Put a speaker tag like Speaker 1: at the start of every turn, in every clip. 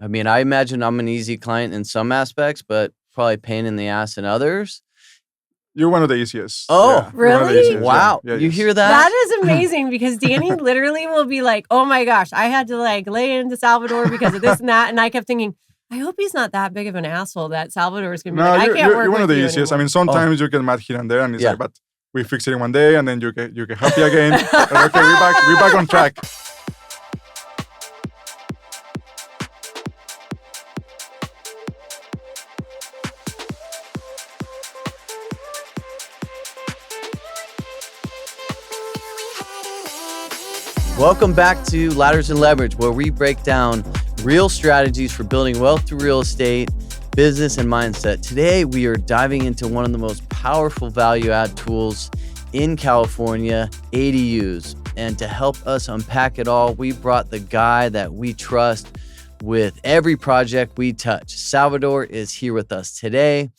Speaker 1: I mean, I imagine I'm an easy client in some aspects, but probably pain in the ass in others.
Speaker 2: You're one of the easiest.
Speaker 1: Oh,
Speaker 2: you're one of the
Speaker 3: really?
Speaker 2: easiest,
Speaker 1: Wow.
Speaker 2: Yeah,
Speaker 1: You
Speaker 2: yes.
Speaker 1: hear that?
Speaker 3: That is amazing because Danny literally will be like, oh my gosh, I had to like lay into Salvador because of this and that. And I kept thinking, I hope he's not that big of an asshole that Salvador is going to be like, I can't work
Speaker 2: you're one
Speaker 3: with
Speaker 2: of the
Speaker 3: you
Speaker 2: easiest.
Speaker 3: anymore.
Speaker 2: I mean, sometimes you get mad here and there, and it's
Speaker 1: Yeah.
Speaker 2: like, but we fix it in one day, and then you get happy again. And okay, we're back on track.
Speaker 1: Welcome back to Ladders and Leverage, where we break down real strategies for building wealth through real estate, business, and mindset. Today, we are diving into one of the most powerful value-add tools in California, ADUs. And to help us unpack it all, we brought the guy that we trust with every project we touch. Salvador is here with us today.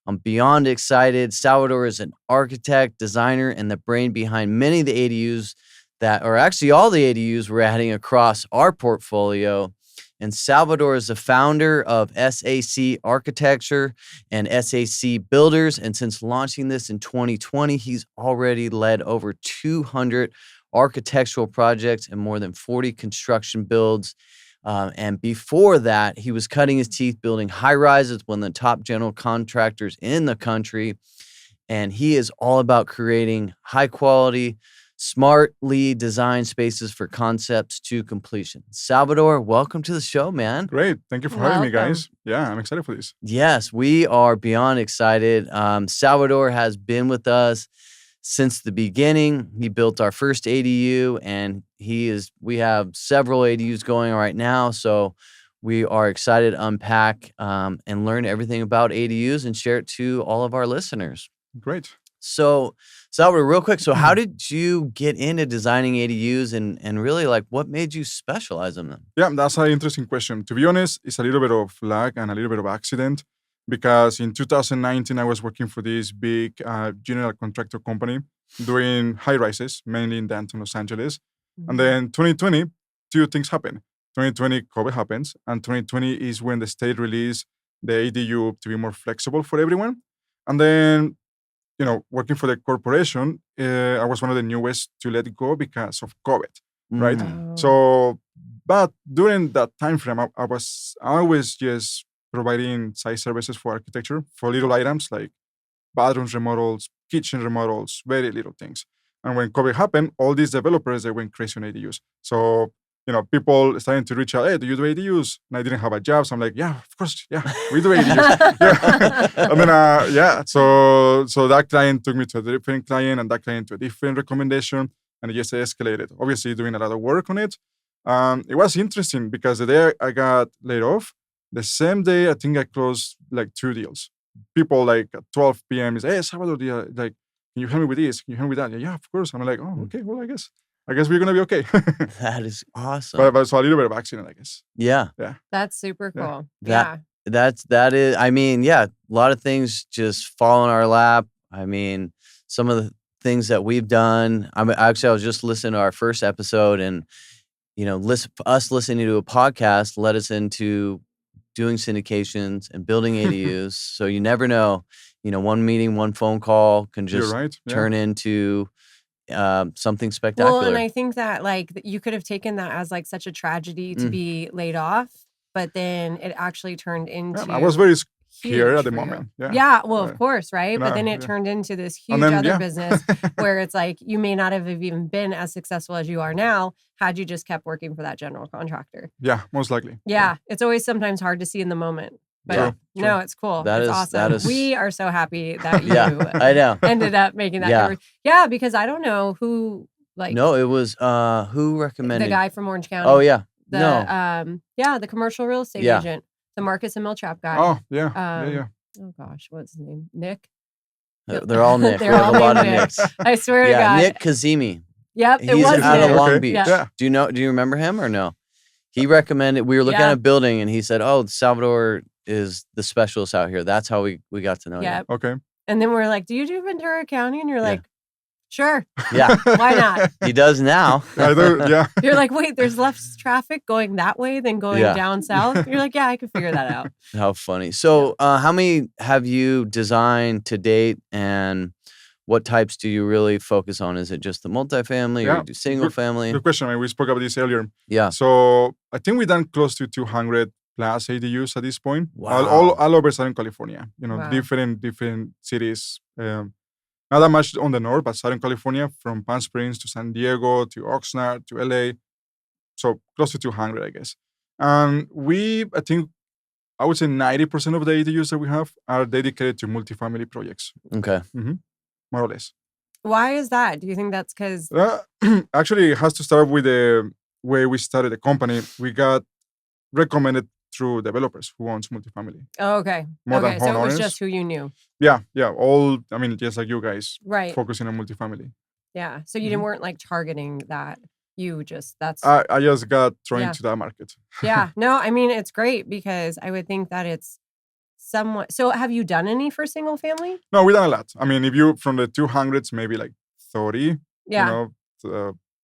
Speaker 1: I'm beyond excited. Salvador is an architect, designer, and the brain behind many of the ADUs that are actually all the ADUs we're adding across our portfolio. And Salvador is the founder of SAC Architecture and SAC Builders. And since launching this in 2020, he's already led over 200 architectural projects and more than 40 construction builds. And before that, he was cutting his teeth building high rises, one of the top general contractors in the country. And he is all about creating high quality, smartly designed spaces for concepts to completion. Salvador, welcome to the show, man.
Speaker 2: Great. Thank you for having me,
Speaker 3: Welcome.
Speaker 2: guys. Yeah, I'm excited for this.
Speaker 1: Yes, we are beyond excited. Salvador has been with us since the beginning. He built our first ADU, and we have several ADUs going right now. So we are excited to unpack and learn everything about ADUs and share it to all of our listeners.
Speaker 2: Great.
Speaker 1: So, Salvador, real quick. So how did you get into designing ADUs and really like what made you specialize in them?
Speaker 2: Yeah, that's an interesting question. To be honest, it's a little bit of luck and a little bit of accident because in 2019, I was working for this big general contractor company doing high rises, mainly in downtown Los Angeles. And then 2020, two things happened. 2020, COVID happens, and 2020 is when the state released the ADU to be more flexible for everyone. And then working for the corporation, I was one of the newest to let go because of COVID, right?
Speaker 1: Mm.
Speaker 2: So, but during that time frame, I was always just providing site services for architecture for little items like bathrooms remodels, kitchen remodels, very little things. And when COVID happened, all these developers, they went crazy on ADUs. So, people starting to reach out, hey, do you do ADUs? And I didn't have a job. So I'm like, yeah, of course. Yeah, we do ADUs. Yeah. And then, so that client took me to a different client and that client to a different recommendation. And it just escalated. Obviously, doing a lot of work on it. It was interesting because the day I got laid off, the same day, I think I closed like 2 deals. People like at 12 p.m. is, hey, Salvador, like, can you help me with this? Can you help me with that? Yeah, of course. I'm like, oh, okay, well, I guess we're going to be okay.
Speaker 1: That is awesome.
Speaker 2: But so a little bit of accident, I guess.
Speaker 1: Yeah.
Speaker 3: That's super cool.
Speaker 1: That is, I mean, yeah, a lot of things just fall in our lap. I mean, some of the things that we've done, I was just listening to our first episode and, listening to a podcast led us into doing syndications and building ADUs. So you never know, one meeting, one phone call can just turn into something spectacular.
Speaker 3: Well, and I think that like you could have taken that as like such a tragedy to be laid off, but then it actually turned into.
Speaker 2: I was very scared at the
Speaker 3: for you.
Speaker 2: moment.
Speaker 3: Yeah. Well, of course, right? But then it turned into this huge other business where it's like you may not have even been as successful as you are now had you just kept working for that general contractor.
Speaker 2: Yeah, most likely.
Speaker 3: Yeah. It's always sometimes hard to see in the moment. But no, it's cool. It's awesome. We are so happy that you
Speaker 1: I know.
Speaker 3: ended up making that. Yeah, because I don't know who
Speaker 1: No, it was who recommended
Speaker 3: the guy from Orange County.
Speaker 1: Oh yeah.
Speaker 3: The commercial real estate agent. The Marcus and Milltrap guy.
Speaker 2: Oh, yeah.
Speaker 3: Oh gosh, what's his name? Nick?
Speaker 1: They're all Nick.
Speaker 3: They're all
Speaker 1: a lot of
Speaker 3: Nick.
Speaker 1: Nicks.
Speaker 3: I swear to God.
Speaker 1: Nick Kazemi.
Speaker 3: Yep,
Speaker 1: He's out of Long Beach.
Speaker 3: Yeah.
Speaker 1: Do you remember him or no? He recommended, we were looking at a building and he said, oh, Salvador is the specialist out here. That's how we got to know you.
Speaker 2: Okay.
Speaker 3: And then we're like, do you do Ventura County? And you're like, Sure.
Speaker 1: Yeah.
Speaker 3: Why not?
Speaker 1: He does now.
Speaker 2: I do, yeah.
Speaker 3: You're like, wait, there's less traffic going that way than going
Speaker 1: Yeah.
Speaker 3: down south. You're like, yeah, I can figure that out.
Speaker 1: How funny. So, how many have you designed to date, and what types do you really focus on? Is it just the multifamily, or
Speaker 2: Yeah.
Speaker 1: you do single family?
Speaker 2: Good question. I mean, we spoke about this earlier.
Speaker 1: Yeah.
Speaker 2: So I think we've done close to 200 plus ADUs at this point.
Speaker 1: Wow.
Speaker 2: All over Southern California.
Speaker 3: Wow.
Speaker 2: Different cities. Not that much on the north, but Southern California, from Palm Springs to San Diego to Oxnard to LA. So close to 200, I guess. And I would say 90% of the ADUs that we have are dedicated to multifamily projects.
Speaker 1: Okay.
Speaker 2: More or less.
Speaker 3: Why is that? Do you think that's because?
Speaker 2: Actually, it has to start with the way we started the company. We got recommended through developers who owns multifamily.
Speaker 3: Oh, okay.
Speaker 2: More than
Speaker 3: Okay, so it was
Speaker 2: homeowners.
Speaker 3: just who you knew.
Speaker 2: Yeah. Just like you guys,
Speaker 3: Right.
Speaker 2: focusing on multifamily.
Speaker 3: Yeah. So you weren't like targeting that. You just, that's.
Speaker 2: I just got thrown
Speaker 3: Yeah.
Speaker 2: into that market.
Speaker 3: Yeah. No, I mean, it's great because I would think that it's somewhat. So have you done any for single family?
Speaker 2: No, we done a lot. I mean, if you from the 200s, maybe like 30,
Speaker 3: Yeah.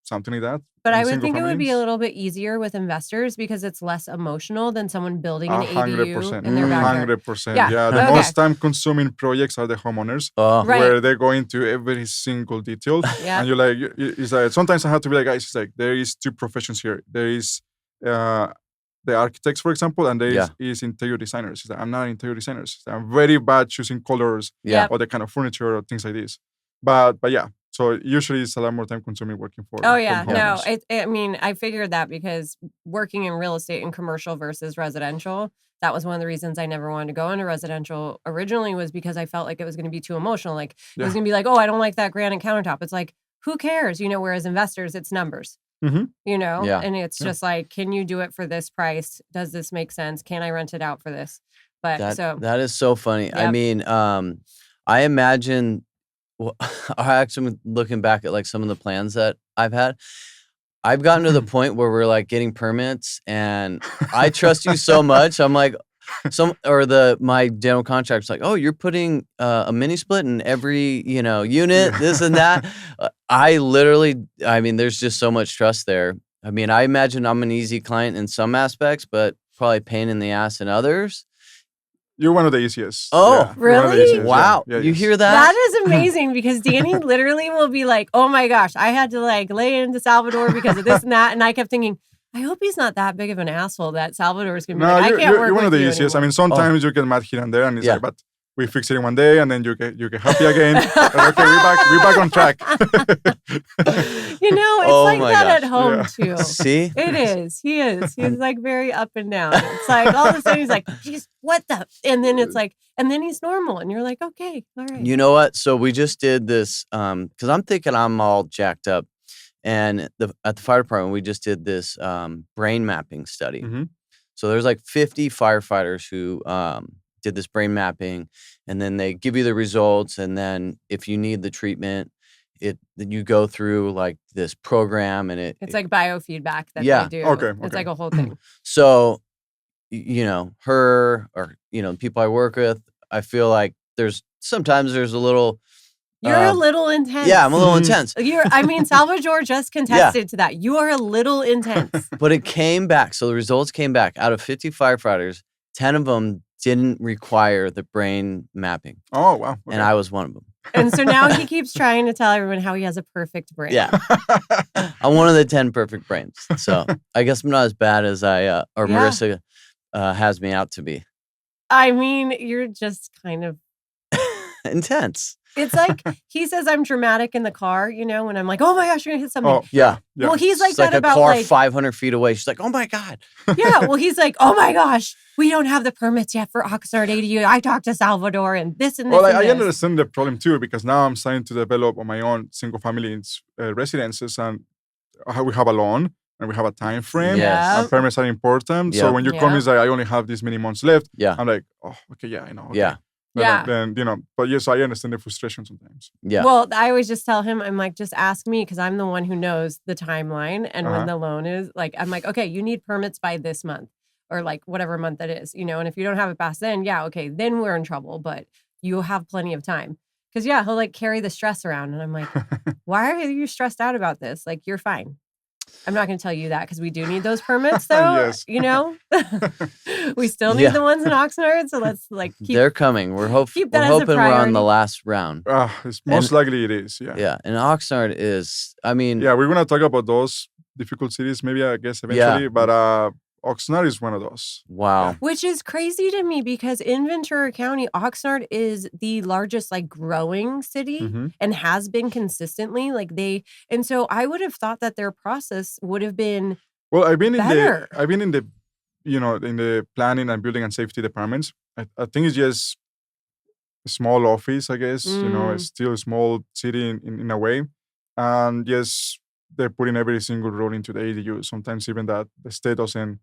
Speaker 2: something like that.
Speaker 3: But
Speaker 2: in
Speaker 3: I would
Speaker 2: single
Speaker 3: think it would be a
Speaker 2: families.
Speaker 3: little bit easier with investors because it's less emotional than someone building an
Speaker 2: 100%.
Speaker 3: ADU in their backyard.
Speaker 2: 100%.
Speaker 3: Yeah.
Speaker 2: Yeah. The
Speaker 3: Okay.
Speaker 2: most time consuming projects are the homeowners,
Speaker 1: Oh,
Speaker 3: Right.
Speaker 2: where they go into every single detail.
Speaker 3: Yeah.
Speaker 2: And you're like, it's like, sometimes I have to be like, guys, it's like, there is two professions here. There is the architects, for example, and there is interior designers. It's like, I'm not an interior designer. I'm very bad choosing colors
Speaker 1: yeah.
Speaker 2: or the kind of furniture or things like this. But yeah, so usually it's a lot more time consuming working for.
Speaker 3: Oh yeah, no.
Speaker 2: homeowners.
Speaker 3: I mean, I figured that because working in real estate and commercial versus residential, that was one of the reasons I never wanted to go into residential originally was because I felt like it was going to be too emotional. Like it was
Speaker 2: Yeah.
Speaker 3: going to be like, oh, I don't like that granite countertop. It's like, who cares? Whereas investors, it's numbers.
Speaker 2: Mhm.
Speaker 1: Yeah.
Speaker 3: And it's
Speaker 2: Yeah.
Speaker 3: just like, can you do it for this price? Does this make sense? Can I rent it out for this? But
Speaker 1: That is so funny. I
Speaker 3: Yep.
Speaker 1: mean, I imagine. Well, I actually looking back at like some of the plans that I've had. I've gotten to the point where we're like getting permits, and I trust you so much. I'm like, my general contractor's like, oh, you're putting a mini split in every unit, this and that. I mean, there's just so much trust there. I mean, I imagine I'm an easy client in some aspects, but probably pain in the ass in others.
Speaker 2: You're one of the easiest.
Speaker 1: Oh,
Speaker 2: Yeah, you're one of the
Speaker 3: really?
Speaker 2: easiest, yeah.
Speaker 1: Wow,
Speaker 2: Yeah,
Speaker 1: you
Speaker 2: yes.
Speaker 1: hear that?
Speaker 3: that is amazing because Danny literally will be like, oh my gosh, I had to like lay into Salvador because of this and that. And I kept thinking, I hope he's not that big of an asshole that Salvador is going to be
Speaker 2: No,
Speaker 3: like, I can't work
Speaker 2: you're one of
Speaker 3: with
Speaker 2: the
Speaker 3: you
Speaker 2: easiest. I
Speaker 3: anymore.
Speaker 2: mean, sometimes you get mad here and there, and it's
Speaker 1: Yeah.
Speaker 2: like, but we fix it in one day, and then you get happy again. Like, okay, we're back on track.
Speaker 3: It's
Speaker 1: Oh
Speaker 3: like
Speaker 1: my
Speaker 3: that
Speaker 1: gosh.
Speaker 3: at home
Speaker 2: Yeah.
Speaker 3: too.
Speaker 1: See?
Speaker 3: It is. He is. He's like very up and down. It's like all of a sudden he's like, geez, what the? And then it's like, and then he's normal. And you're like, okay, all right.
Speaker 1: You know what? So we just did this because I'm thinking I'm all jacked up, and at the fire department we just did this brain mapping study.
Speaker 2: Mhm.
Speaker 1: So there's like 50 firefighters who did this brain mapping, and then they give you the results, and then if you need the treatment, then you go through like this program, and
Speaker 3: It's like biofeedback that
Speaker 1: Yeah.
Speaker 3: they do.
Speaker 2: Okay,
Speaker 3: It's
Speaker 2: okay.
Speaker 3: like a whole thing.
Speaker 1: So, her or people I work with, I feel like sometimes there's a little.
Speaker 3: You're a little intense.
Speaker 1: Yeah, I'm a little
Speaker 2: Mhm.
Speaker 1: intense.
Speaker 3: Salvador just contested to that. You are a little intense.
Speaker 1: But it came back. So the results came back. Out of 50 firefighters, 10 of them didn't require the brain mapping.
Speaker 2: Oh wow.
Speaker 1: And I was one of them.
Speaker 3: And so now he keeps trying to tell everyone how he has a perfect brain.
Speaker 1: Yeah. I'm one of the 10 perfect brains. So I guess I'm not as bad as
Speaker 3: Yeah.
Speaker 1: Marissa has me out to be.
Speaker 3: I mean, you're just kind of.
Speaker 1: Intense.
Speaker 3: It's like he says I'm dramatic in the car, when I'm like, oh my gosh, you're gonna hit something.
Speaker 2: Oh
Speaker 1: Yeah.
Speaker 2: yeah.
Speaker 3: Well, he's like
Speaker 1: It's
Speaker 3: that
Speaker 1: like a
Speaker 3: about
Speaker 1: car
Speaker 3: like
Speaker 1: 500 feet away. She's like, oh my God.
Speaker 3: yeah. Well, he's like, oh my gosh, we don't have the permits yet for Oxnard ADU. I talked to Salvador and this and this.
Speaker 2: Well,
Speaker 3: and
Speaker 2: I
Speaker 3: this.
Speaker 2: understand the problem too, because now I'm starting to develop on my own single family residences, and we have a loan and we have a time frame.
Speaker 1: Yes.
Speaker 2: And permits are important.
Speaker 1: Yeah.
Speaker 2: So when you call me,
Speaker 3: Yeah.
Speaker 2: it's like, I only have this many months left.
Speaker 1: Yeah.
Speaker 2: I'm like, oh, okay, yeah, I know. Okay.
Speaker 1: Yeah.
Speaker 3: Yeah.
Speaker 2: Then but yes, I understand the frustration sometimes.
Speaker 1: Yeah.
Speaker 3: Well, I always just tell him, I'm like, just ask me because I'm the one who knows the timeline and when
Speaker 2: Uh-huh.
Speaker 3: the loan is. Like, I'm like, okay, you need permits by this month or like whatever month it is, and if you don't have it past then, yeah, okay, then we're in trouble, but you have plenty of time. Because he'll like carry the stress around, and I'm like, why are you stressed out about this? Like, you're fine. I'm not going to tell you that because we do need those permits, though.
Speaker 2: Yes.
Speaker 3: We still need the ones in Oxnard, so let's like keep.
Speaker 1: They're coming. We're hoping we're on the last round.
Speaker 2: It's most likely it is. Yeah.
Speaker 1: Yeah, and Oxnard is. I mean.
Speaker 2: Yeah, we're gonna talk about those difficult cities, maybe I guess eventually. But Oxnard is one of those.
Speaker 1: Wow.
Speaker 2: Yeah.
Speaker 3: Which is crazy to me because in Ventura County, Oxnard is the largest like growing city and has been consistently. And so I would have thought that their process would have been
Speaker 2: I've been
Speaker 3: better.
Speaker 2: in the in the planning and building and safety departments. I think it's just a small office, I guess. It's still a small city in a way. And yes, they're putting every single rule into the ADU. Sometimes even that the state doesn't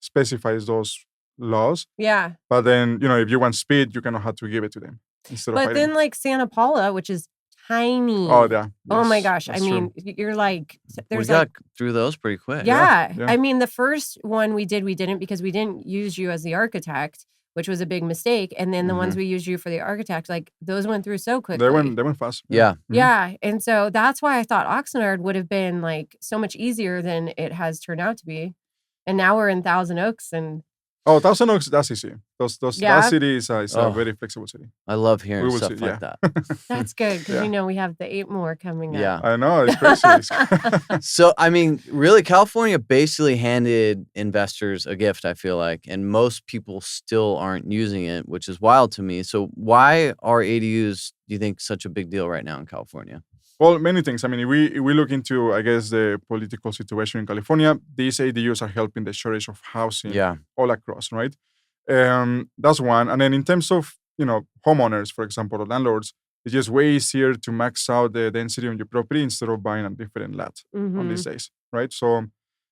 Speaker 2: specifies those laws.
Speaker 3: Yeah.
Speaker 2: But then, if you want speed, you cannot have to give it to them instead of
Speaker 3: But
Speaker 2: fighting.
Speaker 3: then like Santa Paula, which is tiny.
Speaker 2: Oh, yeah.
Speaker 3: Oh my
Speaker 2: Yes,
Speaker 3: gosh. I
Speaker 2: that's
Speaker 3: mean,
Speaker 2: true.
Speaker 3: you're like,
Speaker 1: We
Speaker 3: there's
Speaker 1: got through those pretty quick.
Speaker 3: yeah.
Speaker 2: Yeah.
Speaker 3: I mean, the first one we didn't because we didn't use you as the architect, which was a big mistake. And then the ones we used you for the architect, like those went through so quickly.
Speaker 2: They went fast.
Speaker 1: Yeah.
Speaker 3: Yeah. And so that's why I thought Oxnard would have been like so much easier than it has turned out to be. And now we're in Thousand Oaks and
Speaker 2: Oh, Thousand Oaks, that's easy.
Speaker 3: Yeah.
Speaker 2: That city is a very flexible city.
Speaker 1: I love hearing
Speaker 2: We will
Speaker 1: stuff
Speaker 2: see,
Speaker 1: like
Speaker 2: yeah.
Speaker 1: that.
Speaker 3: that's good because
Speaker 2: Yeah.
Speaker 3: we have the 8 more coming up.
Speaker 1: Yeah.
Speaker 2: I know, it's crazy.
Speaker 1: So, I mean, really, California basically handed investors a gift, I feel like, and most people still aren't using it, which is wild to me. So why are ADUs, do you think, such a big deal right now in California?
Speaker 2: Well, many things. I mean, if we look into, I guess, the political situation in California, these ADUs are helping the shortage of housing all across, right? That's one. And then in terms of, homeowners, for example, or landlords, it's just way easier to max out the density on your property instead of buying a different lot on these days, right? So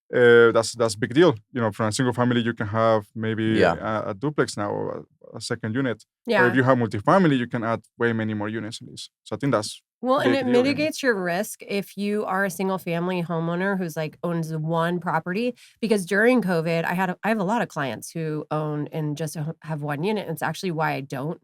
Speaker 2: that's a big deal. From a single family, you can have maybe a duplex now or a second unit.
Speaker 3: Yeah.
Speaker 2: Or if you have multifamily, you can add way many more units in this. So I think that's
Speaker 3: Well, and
Speaker 2: big
Speaker 3: it
Speaker 2: deal, yeah.
Speaker 3: mitigates your risk if you are a single family homeowner who's like owns one property. Because during COVID, I have a lot of clients who own and just have one unit. And it's actually why I don't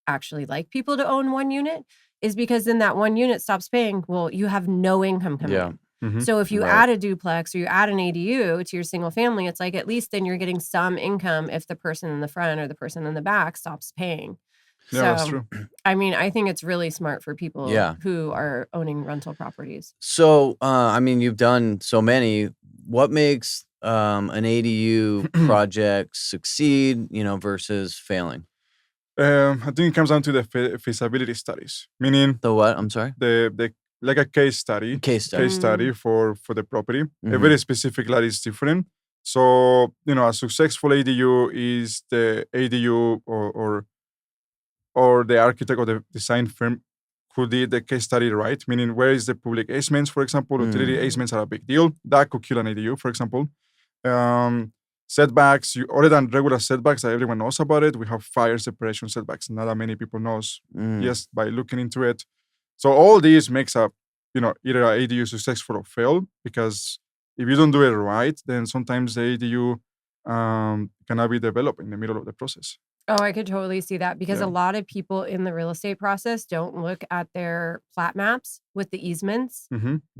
Speaker 3: actually like people to own one unit is because then that one unit stops paying. Well, you have no income coming in. So if you add a duplex or you add an ADU to your single family, it's like at least then you're getting some income if the person in the front or the person in the back stops paying.
Speaker 2: Yeah, that's true.
Speaker 3: I mean, I think it's really smart for people who are owning rental properties.
Speaker 1: So, I mean, you've done so many. What makes an ADU project succeed, versus failing?
Speaker 2: I think it comes down to the feasibility studies, meaning
Speaker 1: The what? I'm sorry?
Speaker 2: the like a case study.
Speaker 1: Case study.
Speaker 2: Case study for the property. Every specific lot is different. So, a successful ADU is the ADU or the architect or the design firm who did the case study right, meaning where is the public easements, for example. Utility easements are a big deal. That could kill an ADU, for example. Setbacks, other than regular setbacks that everyone knows about it, we have fire separation setbacks. Not that many people knows just by looking into it. So all these makes up, either an ADU successful or fail, because if you don't do it right, then sometimes the ADU cannot be developed in the middle of the process.
Speaker 3: Oh, I could totally see that because a lot of people in the real estate process don't look at their plat maps with the easements.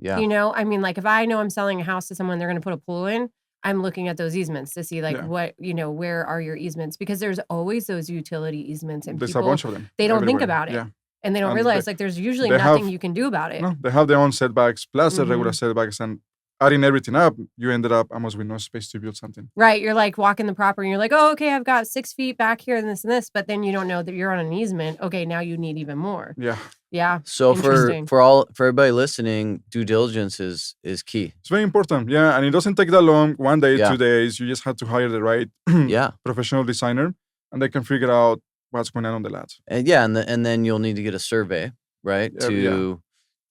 Speaker 1: Yeah.
Speaker 3: I mean, like if I know I'm selling a house to someone, they're going to put a pool in, I'm looking at those easements to see what, where are your easements? Because there's always those utility easements and
Speaker 2: There's
Speaker 3: people,
Speaker 2: a bunch of them.
Speaker 3: they don't think
Speaker 2: everywhere.
Speaker 3: about it.
Speaker 2: Yeah.
Speaker 3: And they don't
Speaker 2: And
Speaker 3: realize there's usually nothing you can do about it.
Speaker 2: No, they have their own setbacks plus the regular setbacks, and adding everything up, you ended up almost with no space to build something.
Speaker 3: Right. You're like walking the property and you're like, oh, okay, I've got 6 feet back here and this. But then you don't know that you're on an easement. Okay, now you need even more.
Speaker 2: Yeah.
Speaker 3: Yeah.
Speaker 1: So for everybody listening, due diligence is key.
Speaker 2: It's very important. Yeah. And it doesn't take that long. 1 day, 2 days. You just have to hire the right professional designer, and they can figure out what's going on the lot.
Speaker 1: And and then you'll need to get a survey, right? To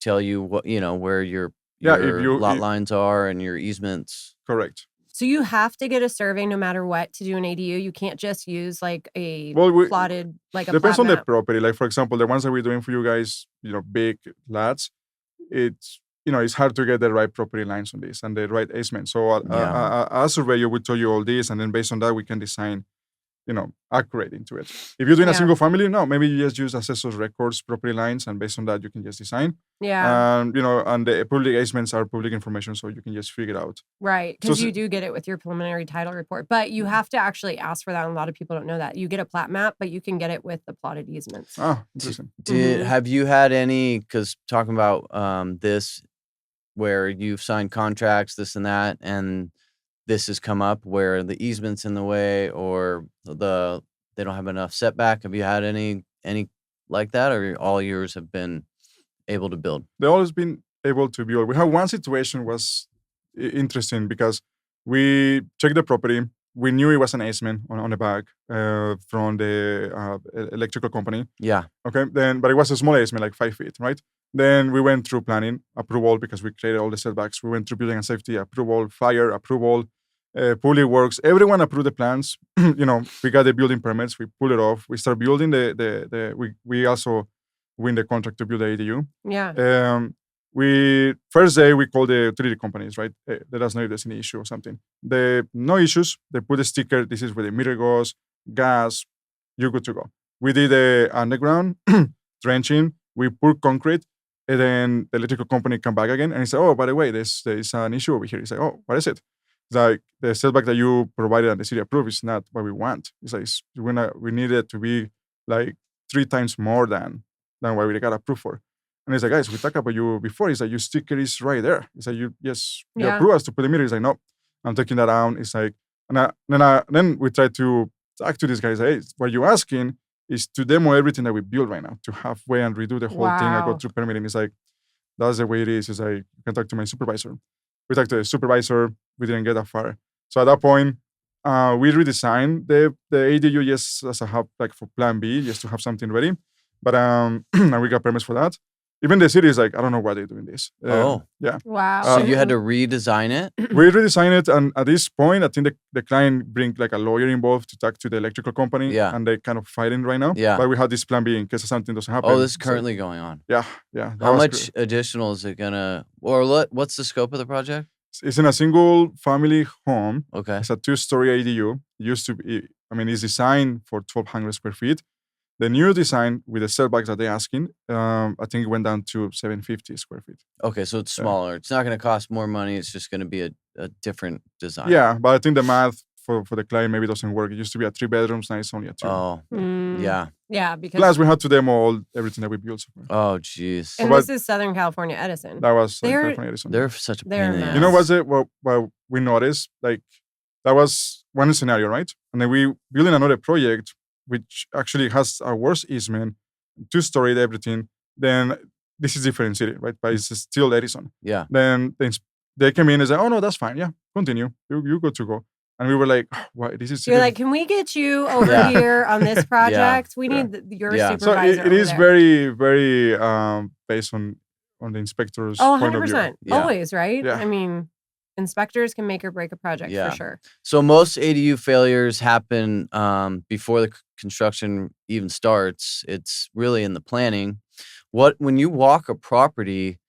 Speaker 1: tell you what, where your lot lines are and your easements.
Speaker 2: Correct.
Speaker 3: So you have to get a survey no matter what to do an ADU. You can't just use like a plotted, like a
Speaker 2: depends
Speaker 3: plat
Speaker 2: on the
Speaker 3: map.
Speaker 2: property. Like, for example, the ones that we're doing for you guys, big lots, it's, it's hard to get the right property lines on this and the right easement. So a surveyor will tell you all this, and then based on that, we can design accurate into it. If you're doing a
Speaker 3: Yeah.
Speaker 2: single family, no, maybe you just use assessor's records, property lines, and based on that, you can just design.
Speaker 3: Yeah.
Speaker 2: And and the public easements are public information, so you can just figure it out.
Speaker 3: Right.
Speaker 2: So
Speaker 3: Because you do get it with your preliminary title report, but you have to actually ask for that. And a lot of people don't know that. You get a plat map, but you can get it with the plotted easements.
Speaker 2: Interesting.
Speaker 1: Did have you had any? Because talking about this, where you've signed contracts, this and that, and this has come up where the easement's in the way or they don't have enough setback. Have you had any like that, or all yours have been able to build?
Speaker 2: They've always been able to build. We have one situation was interesting because we checked the property. We knew it was an easement on the back from the electrical company.
Speaker 1: Yeah.
Speaker 2: Okay. But it was a small easement, like 5 feet, right? Then we went through planning approval because we created all the setbacks. We went through building and safety approval, fire approval, public works. Everyone approved the plans. We got the building permits. We pull it off. We start building we also win the contract to build the ADU.
Speaker 3: Yeah.
Speaker 2: We first day we call the utility companies, right? Let us know if there's any issue or something. No issues. They put a sticker. This is where the meter goes. Gas. You're good to go. We did the underground trenching. We poured concrete, and then the electrical company come back again and he said, "Oh, by the way, there's an issue over here." He's like, "Oh, what is it?" It's like the setback that you provided and the city approved is not what we want. It's like we need it to be like 3 times more than what we got approved for. And he's like, "Guys, we talked about you before." He's like, "Your sticker is right there." He's like, you
Speaker 3: Yeah.
Speaker 2: approve us to put the meter." He's like, "No, I'm taking that down." It's like, then we try to talk to these guys. Hey, what you're asking is to demo everything that we build right now, to halfway and redo the whole thing. I go
Speaker 3: Wow.
Speaker 2: through permitting. It's like, that's the way it is. It's like, you can talk to my supervisor. We talked to the supervisor. We didn't get that far. So at that point, we redesigned the ADU just as a hub, like for plan B, just to have something ready. But and we got permits for that. Even the city is like, I don't know why they're doing this. Yeah.
Speaker 3: Wow.
Speaker 1: So you had to redesign it?
Speaker 2: We redesigned it, and at this point, I think the client bring like a lawyer involved to talk to the electrical company.
Speaker 1: Yeah.
Speaker 2: And they kind of fighting right now.
Speaker 1: Yeah.
Speaker 2: But we had this plan B in case something doesn't happen.
Speaker 1: Oh, this is
Speaker 2: So,
Speaker 1: currently going on.
Speaker 2: yeah. That
Speaker 1: How
Speaker 2: was
Speaker 1: much additional is it gonna, or what's the scope of the project?
Speaker 2: It's in a single family home.
Speaker 1: Okay.
Speaker 2: It's a 2-story ADU. Used to be, it's designed for 1,200 square feet. The new design with the setbacks that they're asking, I think it went down to 750 square feet.
Speaker 1: Okay, so it's smaller. It's not going to cost more money. It's just going to be a different design.
Speaker 2: Yeah, but I think the math for the client maybe doesn't work. It used to be a 3 bedrooms, now it's only a 2.
Speaker 1: Oh, yeah.
Speaker 3: Yeah, because
Speaker 2: Plus, we had to demo everything that we built so far.
Speaker 1: Oh, jeez.
Speaker 3: and this is Southern California Edison.
Speaker 2: That was like
Speaker 3: They're-
Speaker 2: California Edison.
Speaker 1: They're such a pain
Speaker 3: They're
Speaker 1: in the
Speaker 3: a
Speaker 1: ass.
Speaker 2: You know what we noticed? Like, that was one scenario, right? And then we building another project, which actually has a worse easement, 2-story everything. Then this is different city, right? But it's still Edison.
Speaker 1: Yeah.
Speaker 2: Then they came in and said, "Oh no, that's fine. Yeah, continue. You good to go." And we were like, oh, "Why? This is."
Speaker 3: You're like, can we get you over
Speaker 1: Yeah.
Speaker 3: here on this project? We
Speaker 2: Yeah.
Speaker 3: need your
Speaker 1: Yeah.
Speaker 2: So
Speaker 3: supervisor.
Speaker 2: it
Speaker 3: over
Speaker 2: is
Speaker 3: there.
Speaker 2: very, very based on the inspector's
Speaker 3: Oh,
Speaker 2: point of view.
Speaker 3: 100%.
Speaker 1: Yeah.
Speaker 3: Always, right?
Speaker 2: Yeah.
Speaker 3: I mean, inspectors can make or break a project
Speaker 1: Yeah.
Speaker 3: for sure.
Speaker 1: So most ADU failures happen before the construction even starts. It's really in the planning. When you walk a property,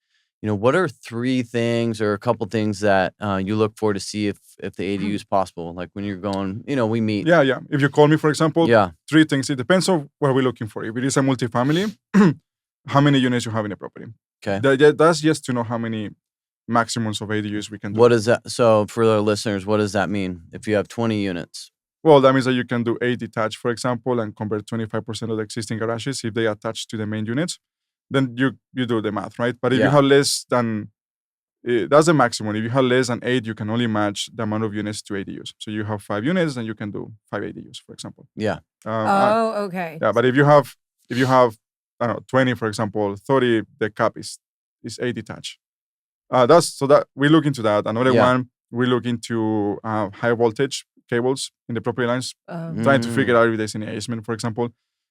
Speaker 1: what are 3 things or a couple things that you look for to see if the ADU is possible? Like when you're going, we meet.
Speaker 2: Yeah. If you call me, for example,
Speaker 1: Yeah.
Speaker 2: 3 things. It depends on what we're looking for. If it is a multifamily, how many units you have in a property.
Speaker 1: Okay.
Speaker 2: That's just to know how many maximums of ADUs we can do.
Speaker 1: What is that? So for the listeners, what does that mean? If you have 20 units?
Speaker 2: Well, that means that you can do 8 detached, for example, and convert 25% of the existing garages if they attach to the main units. Then you do the math, right? But if you
Speaker 1: Yeah.
Speaker 2: have less than, that's the maximum. If you have less than 8, you can only match the amount of units to ADUs. So you have 5 units, then you can do 5 ADUs, for example.
Speaker 1: Yeah.
Speaker 3: Oh, okay.
Speaker 2: Yeah, but if you have, I don't know, 20, for example, 30, the cap is 8 detached. That we look into that. Another
Speaker 1: Yeah.
Speaker 2: one, we look into high voltage cables in the property lines,
Speaker 3: Um,
Speaker 2: trying to figure out if there's any easement, for example.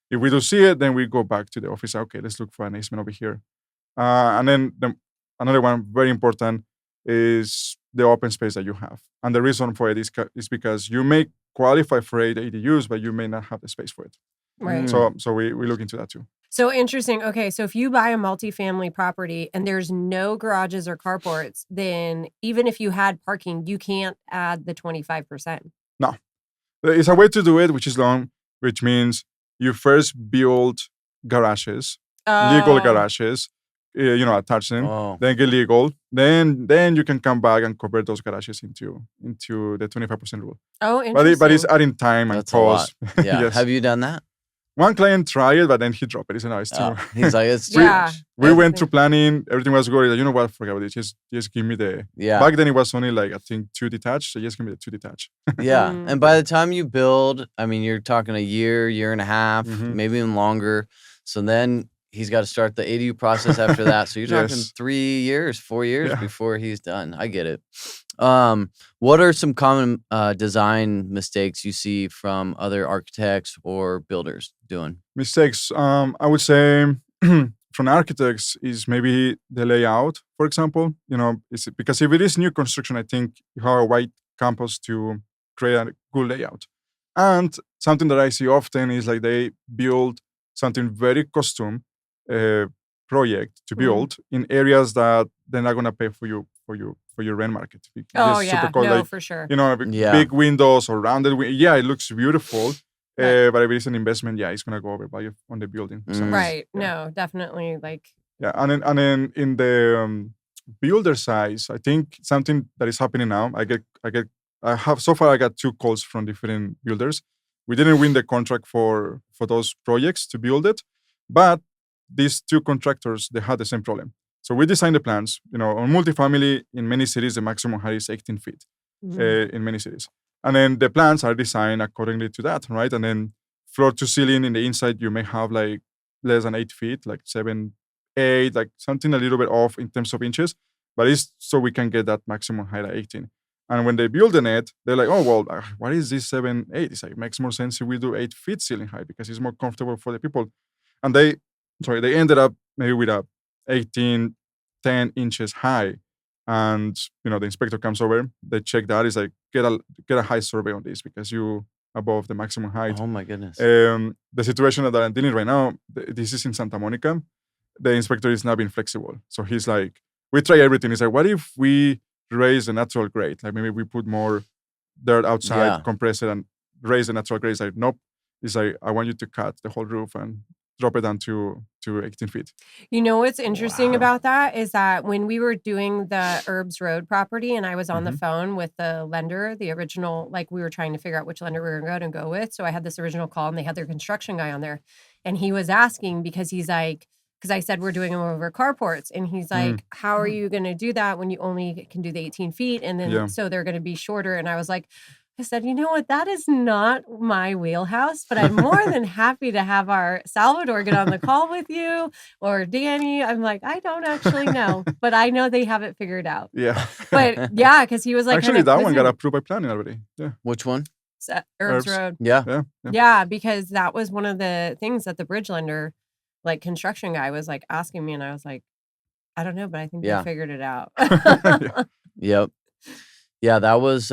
Speaker 2: If we do see it, then we go back to the office. Okay, let's look for an easement over here. And then another one, very important, is the open space that you have. And the reason for it is because you may qualify for ADUs, but you may not have the space for it.
Speaker 3: right.
Speaker 2: So we look into that too.
Speaker 3: So interesting. Okay, so if you buy a multifamily property and there's no garages or carports, then even if you had parking, you can't add the 25%.
Speaker 2: It's a way to do it, which is long, which means you first build garages, legal
Speaker 3: Oh,
Speaker 2: garages, attach them,
Speaker 1: Oh,
Speaker 2: then get legal, then you can come back and convert those garages into the 25% rule.
Speaker 3: oh,
Speaker 2: But it's
Speaker 3: interesting.
Speaker 2: adding time and
Speaker 1: that's a lot.
Speaker 2: cost.
Speaker 1: Yeah.
Speaker 2: Yes.
Speaker 1: Have you done that?
Speaker 2: One client tried it, but then he dropped it. He said, no, it's too.
Speaker 1: Oh, he's like, it's too
Speaker 3: Yeah.
Speaker 1: much.
Speaker 2: We
Speaker 1: And-
Speaker 2: went through planning. Everything was good. He's like, you know what? Forget about it. Just give me the.
Speaker 1: Yeah.
Speaker 2: Back then it was only like I think 2 detached. So just give me the 2 detached.
Speaker 1: Yeah.
Speaker 3: Mm.
Speaker 1: And by the time you build, I mean, you're talking a year and a half,
Speaker 2: Mhm.
Speaker 1: maybe even longer. So then he's got to start the ADU process after that. So you're talking
Speaker 2: Yes.
Speaker 1: 3 years, 4 years
Speaker 2: Yeah.
Speaker 1: before he's done. I get it. What are some common design mistakes you see from other architects or builders doing?
Speaker 2: Mistakes. I would say from architects is maybe the layout, for example. Because if it is new construction, I think you have a wide campus to create a good layout. And something that I see often is like they build something very custom project to
Speaker 3: Mhm.
Speaker 2: build in areas that they're not gonna pay for your rent market.
Speaker 3: Oh,
Speaker 2: Just
Speaker 3: yeah.
Speaker 2: super cool,
Speaker 3: No,
Speaker 2: like
Speaker 3: for sure.
Speaker 1: Yeah.
Speaker 2: big windows or rounded. Yeah, it looks beautiful.
Speaker 3: Right.
Speaker 2: But if it's an investment, yeah, it's gonna go over value on the building.
Speaker 1: Mm.
Speaker 3: Right.
Speaker 2: Yeah.
Speaker 3: No, definitely. Like,
Speaker 2: Yeah, and then in the builder size, I think something that is happening now. I have so far I got 2 calls from different builders. We didn't win the contract for those projects to build it, but these 2 contractors they had the same problem. So we designed the plans. On multifamily in many cities, the maximum height is 18 feet
Speaker 3: mhm.
Speaker 2: in many cities, and then the plans are designed accordingly to that, right? And then floor to ceiling in the inside, you may have like less than 8 feet, like 7, 8, like something a little bit off in terms of inches, but it's so we can get that maximum height at 18. And when they build in it, they're like, oh, well, what is this 7, 8? It's like, it makes more sense if we do 8 feet ceiling height because it's more comfortable for the people. And they ended up maybe with a 18, 10 inches high. And, the inspector comes over, they check that. It's like, get a high survey on this because you above the maximum height.
Speaker 1: Oh my goodness.
Speaker 2: The situation that I'm dealing right now, this is in Santa Monica. The inspector is not being flexible. So he's like, we try everything. He's like, what if we raise the natural grade? Like maybe we put more dirt outside,
Speaker 1: Yeah.
Speaker 2: compress it, and raise the natural grade. He's like, nope. He's like, I want you to cut the whole roof and drop it down to 18 feet.
Speaker 3: You know what's interesting
Speaker 1: Wow.
Speaker 3: about that is that when we were doing the Herbs Road property and I was on the
Speaker 2: Mhm.
Speaker 3: phone with the lender, the original, like we were trying to figure out which lender we were going to go with. So I had this original call and they had their construction guy on there. And he was asking because he's like, because I said we're doing them over carports. And he's like, how are you going to do that when you only can do the 18 feet? And then
Speaker 2: Yeah.
Speaker 3: so they're going to be shorter. And I was like, I said, you know what? That is not my wheelhouse, but I'm more than happy to have our Salvador get on the call with you or Danny. I'm like, I don't actually know, but I know they have it figured out.
Speaker 2: Yeah.
Speaker 3: But yeah, because he was like,
Speaker 2: Actually, that one got approved by planning already. Yeah.
Speaker 1: Which one?
Speaker 3: Herbs
Speaker 2: Herbs.
Speaker 3: Road.
Speaker 1: Yeah.
Speaker 2: Yeah.
Speaker 3: Yeah, because that was one of the things that the bridge lender, like construction guy, was like asking me, and I was like, I don't know, but I think
Speaker 1: Yeah.
Speaker 3: they figured it out.
Speaker 2: Yeah.
Speaker 1: Yep. Yeah, that was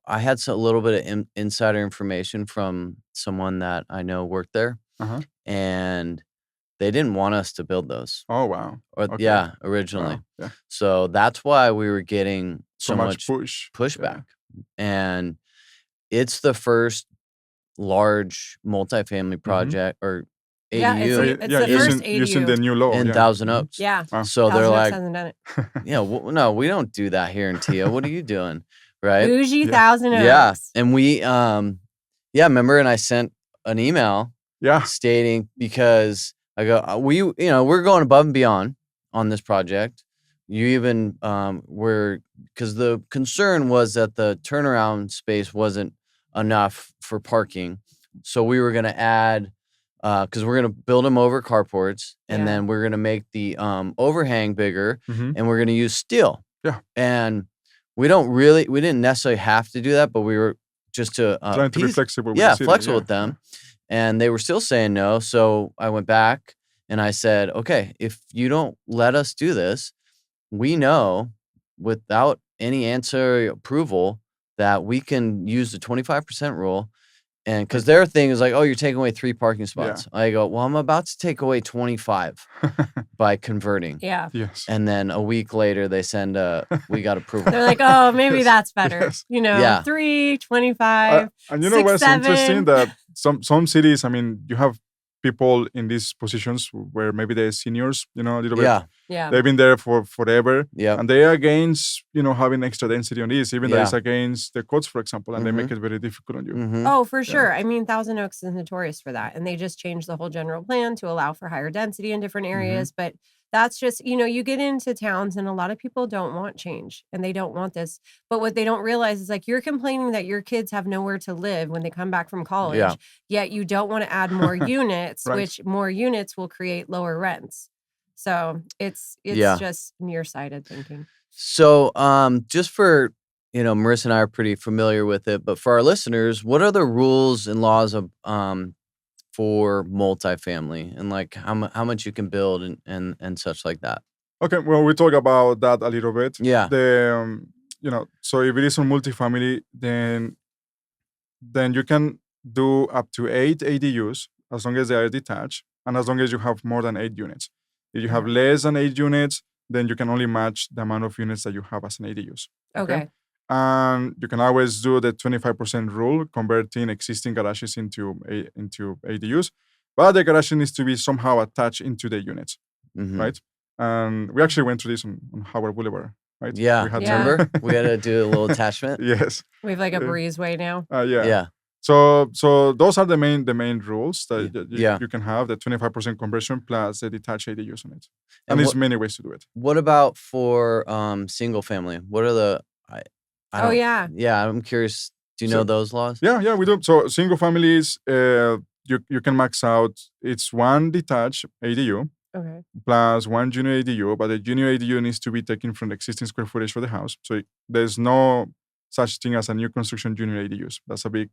Speaker 1: I had a little bit of insider information from someone that I know worked there,
Speaker 2: Uh-huh.
Speaker 1: and they didn't want us to build those.
Speaker 2: Oh, wow.
Speaker 1: Or
Speaker 2: Okay.
Speaker 1: yeah, originally.
Speaker 2: Wow. Yeah.
Speaker 1: So that's why we were getting so much
Speaker 2: push.
Speaker 1: pushback. And it's the first large multifamily project or ADU
Speaker 3: Yeah, it's the first
Speaker 2: using the
Speaker 3: ADU.
Speaker 2: new law.
Speaker 1: in
Speaker 2: yeah.
Speaker 1: Thousand Oaks.
Speaker 3: Yeah.
Speaker 2: Wow.
Speaker 1: So they're
Speaker 3: Thousand Oaks
Speaker 1: like,
Speaker 3: hasn't done it.
Speaker 1: yeah, no, we don't do that here in TIA. What are you doing? Right?
Speaker 3: Bougie
Speaker 2: Yeah.
Speaker 3: Thousand Oaks.
Speaker 1: Yeah. And we remember, and I sent an email
Speaker 2: Yeah.
Speaker 1: stating, because I go, we're going above and beyond on this project. You even because the concern was that the turnaround space wasn't enough for parking. So we were going to add, because we're going to build them over carports, and
Speaker 3: Yeah.
Speaker 1: then we're going to make the overhang bigger,
Speaker 2: Mhm.
Speaker 1: and we're going to use steel.
Speaker 2: Yeah.
Speaker 1: And we didn't necessarily have to do that, but we were just to
Speaker 2: Trying to be flexible. With
Speaker 1: yeah,
Speaker 2: the city.
Speaker 1: flexible
Speaker 2: yeah.
Speaker 1: with them. And they were still saying no. So I went back and I said, okay, if you don't let us do this, we know without any ancillary approval that we can use the 25% rule And because their thing is like, oh, you're taking away 3 parking spots. I go, well, I'm about to take away 25 by converting.
Speaker 3: Yeah.
Speaker 2: Yes.
Speaker 1: And then a week later, they send we got approval.
Speaker 3: They're like, oh, maybe
Speaker 2: Yes.
Speaker 3: that's better.
Speaker 2: Yes.
Speaker 3: You know,
Speaker 1: Yeah.
Speaker 3: 3, 25.
Speaker 2: And you know
Speaker 3: 6,
Speaker 2: what's
Speaker 3: 7.
Speaker 2: interesting? That some cities, I mean, you have people in these positions where maybe they're seniors, you know, a little bit.
Speaker 1: Yeah.
Speaker 3: Yeah.
Speaker 2: They've been there for forever.
Speaker 1: Yeah.
Speaker 2: And they are against, you know, having extra density on this, even though
Speaker 1: Yeah.
Speaker 2: it's against the codes, for example, and they
Speaker 1: Mhm.
Speaker 2: make it very difficult on you.
Speaker 1: Mhm.
Speaker 3: Oh, for sure. I mean, Thousand Oaks is notorious for that. And they just changed the whole general plan to allow for higher density in different areas. But that's just, you know, you get into towns and a lot of people don't want change and they don't want this. But what they don't realize is like you're complaining that your kids have nowhere to live when they come back from college, yet you don't want to add more units,
Speaker 2: Right.
Speaker 3: which more units will create lower rents. So it's
Speaker 1: Yeah.
Speaker 3: just nearsighted thinking.
Speaker 1: So, just for, you know, Marissa and I are pretty familiar with it, but for our listeners, what are the rules and laws of for multifamily and like how much you can build and such like that?
Speaker 2: Okay, well, we talk about that a little bit.
Speaker 1: Yeah.
Speaker 2: You know, so if it is on multifamily, then you can do up to 8 ADUs as long as they are detached and as long as you have more than 8 units. If you have less than 8 units, then you can only match the amount of units that you have as an ADUs.
Speaker 3: Okay.
Speaker 2: And you can always do the 25% rule, converting existing garages into ADUs. But the garage needs to be somehow attached into the units,
Speaker 1: Mhm.
Speaker 2: right? And we actually went through this on Howard Boulevard, right?
Speaker 1: Yeah.
Speaker 2: We had
Speaker 3: Yeah.
Speaker 1: Remember? We had to do a little attachment.
Speaker 2: Yes.
Speaker 3: We have like a
Speaker 2: Yeah.
Speaker 3: breezeway now.
Speaker 2: Yeah.
Speaker 1: Yeah.
Speaker 2: So those are the main rules that
Speaker 1: Yeah.
Speaker 2: you can have, the 25% conversion plus the detached ADUs on it.
Speaker 1: And
Speaker 2: And there's many ways to do it.
Speaker 1: What about for single family? What are the I
Speaker 3: Oh,
Speaker 1: don't,
Speaker 3: yeah.
Speaker 1: Yeah, I'm curious. Do you know those laws?
Speaker 2: Yeah, we do. So single families, you can max out. It's 1 detached ADU
Speaker 3: Okay.
Speaker 2: plus 1 junior ADU, but the junior ADU needs to be taken from the existing square footage for the house. So there's no such thing as a new construction junior ADUs. That's a big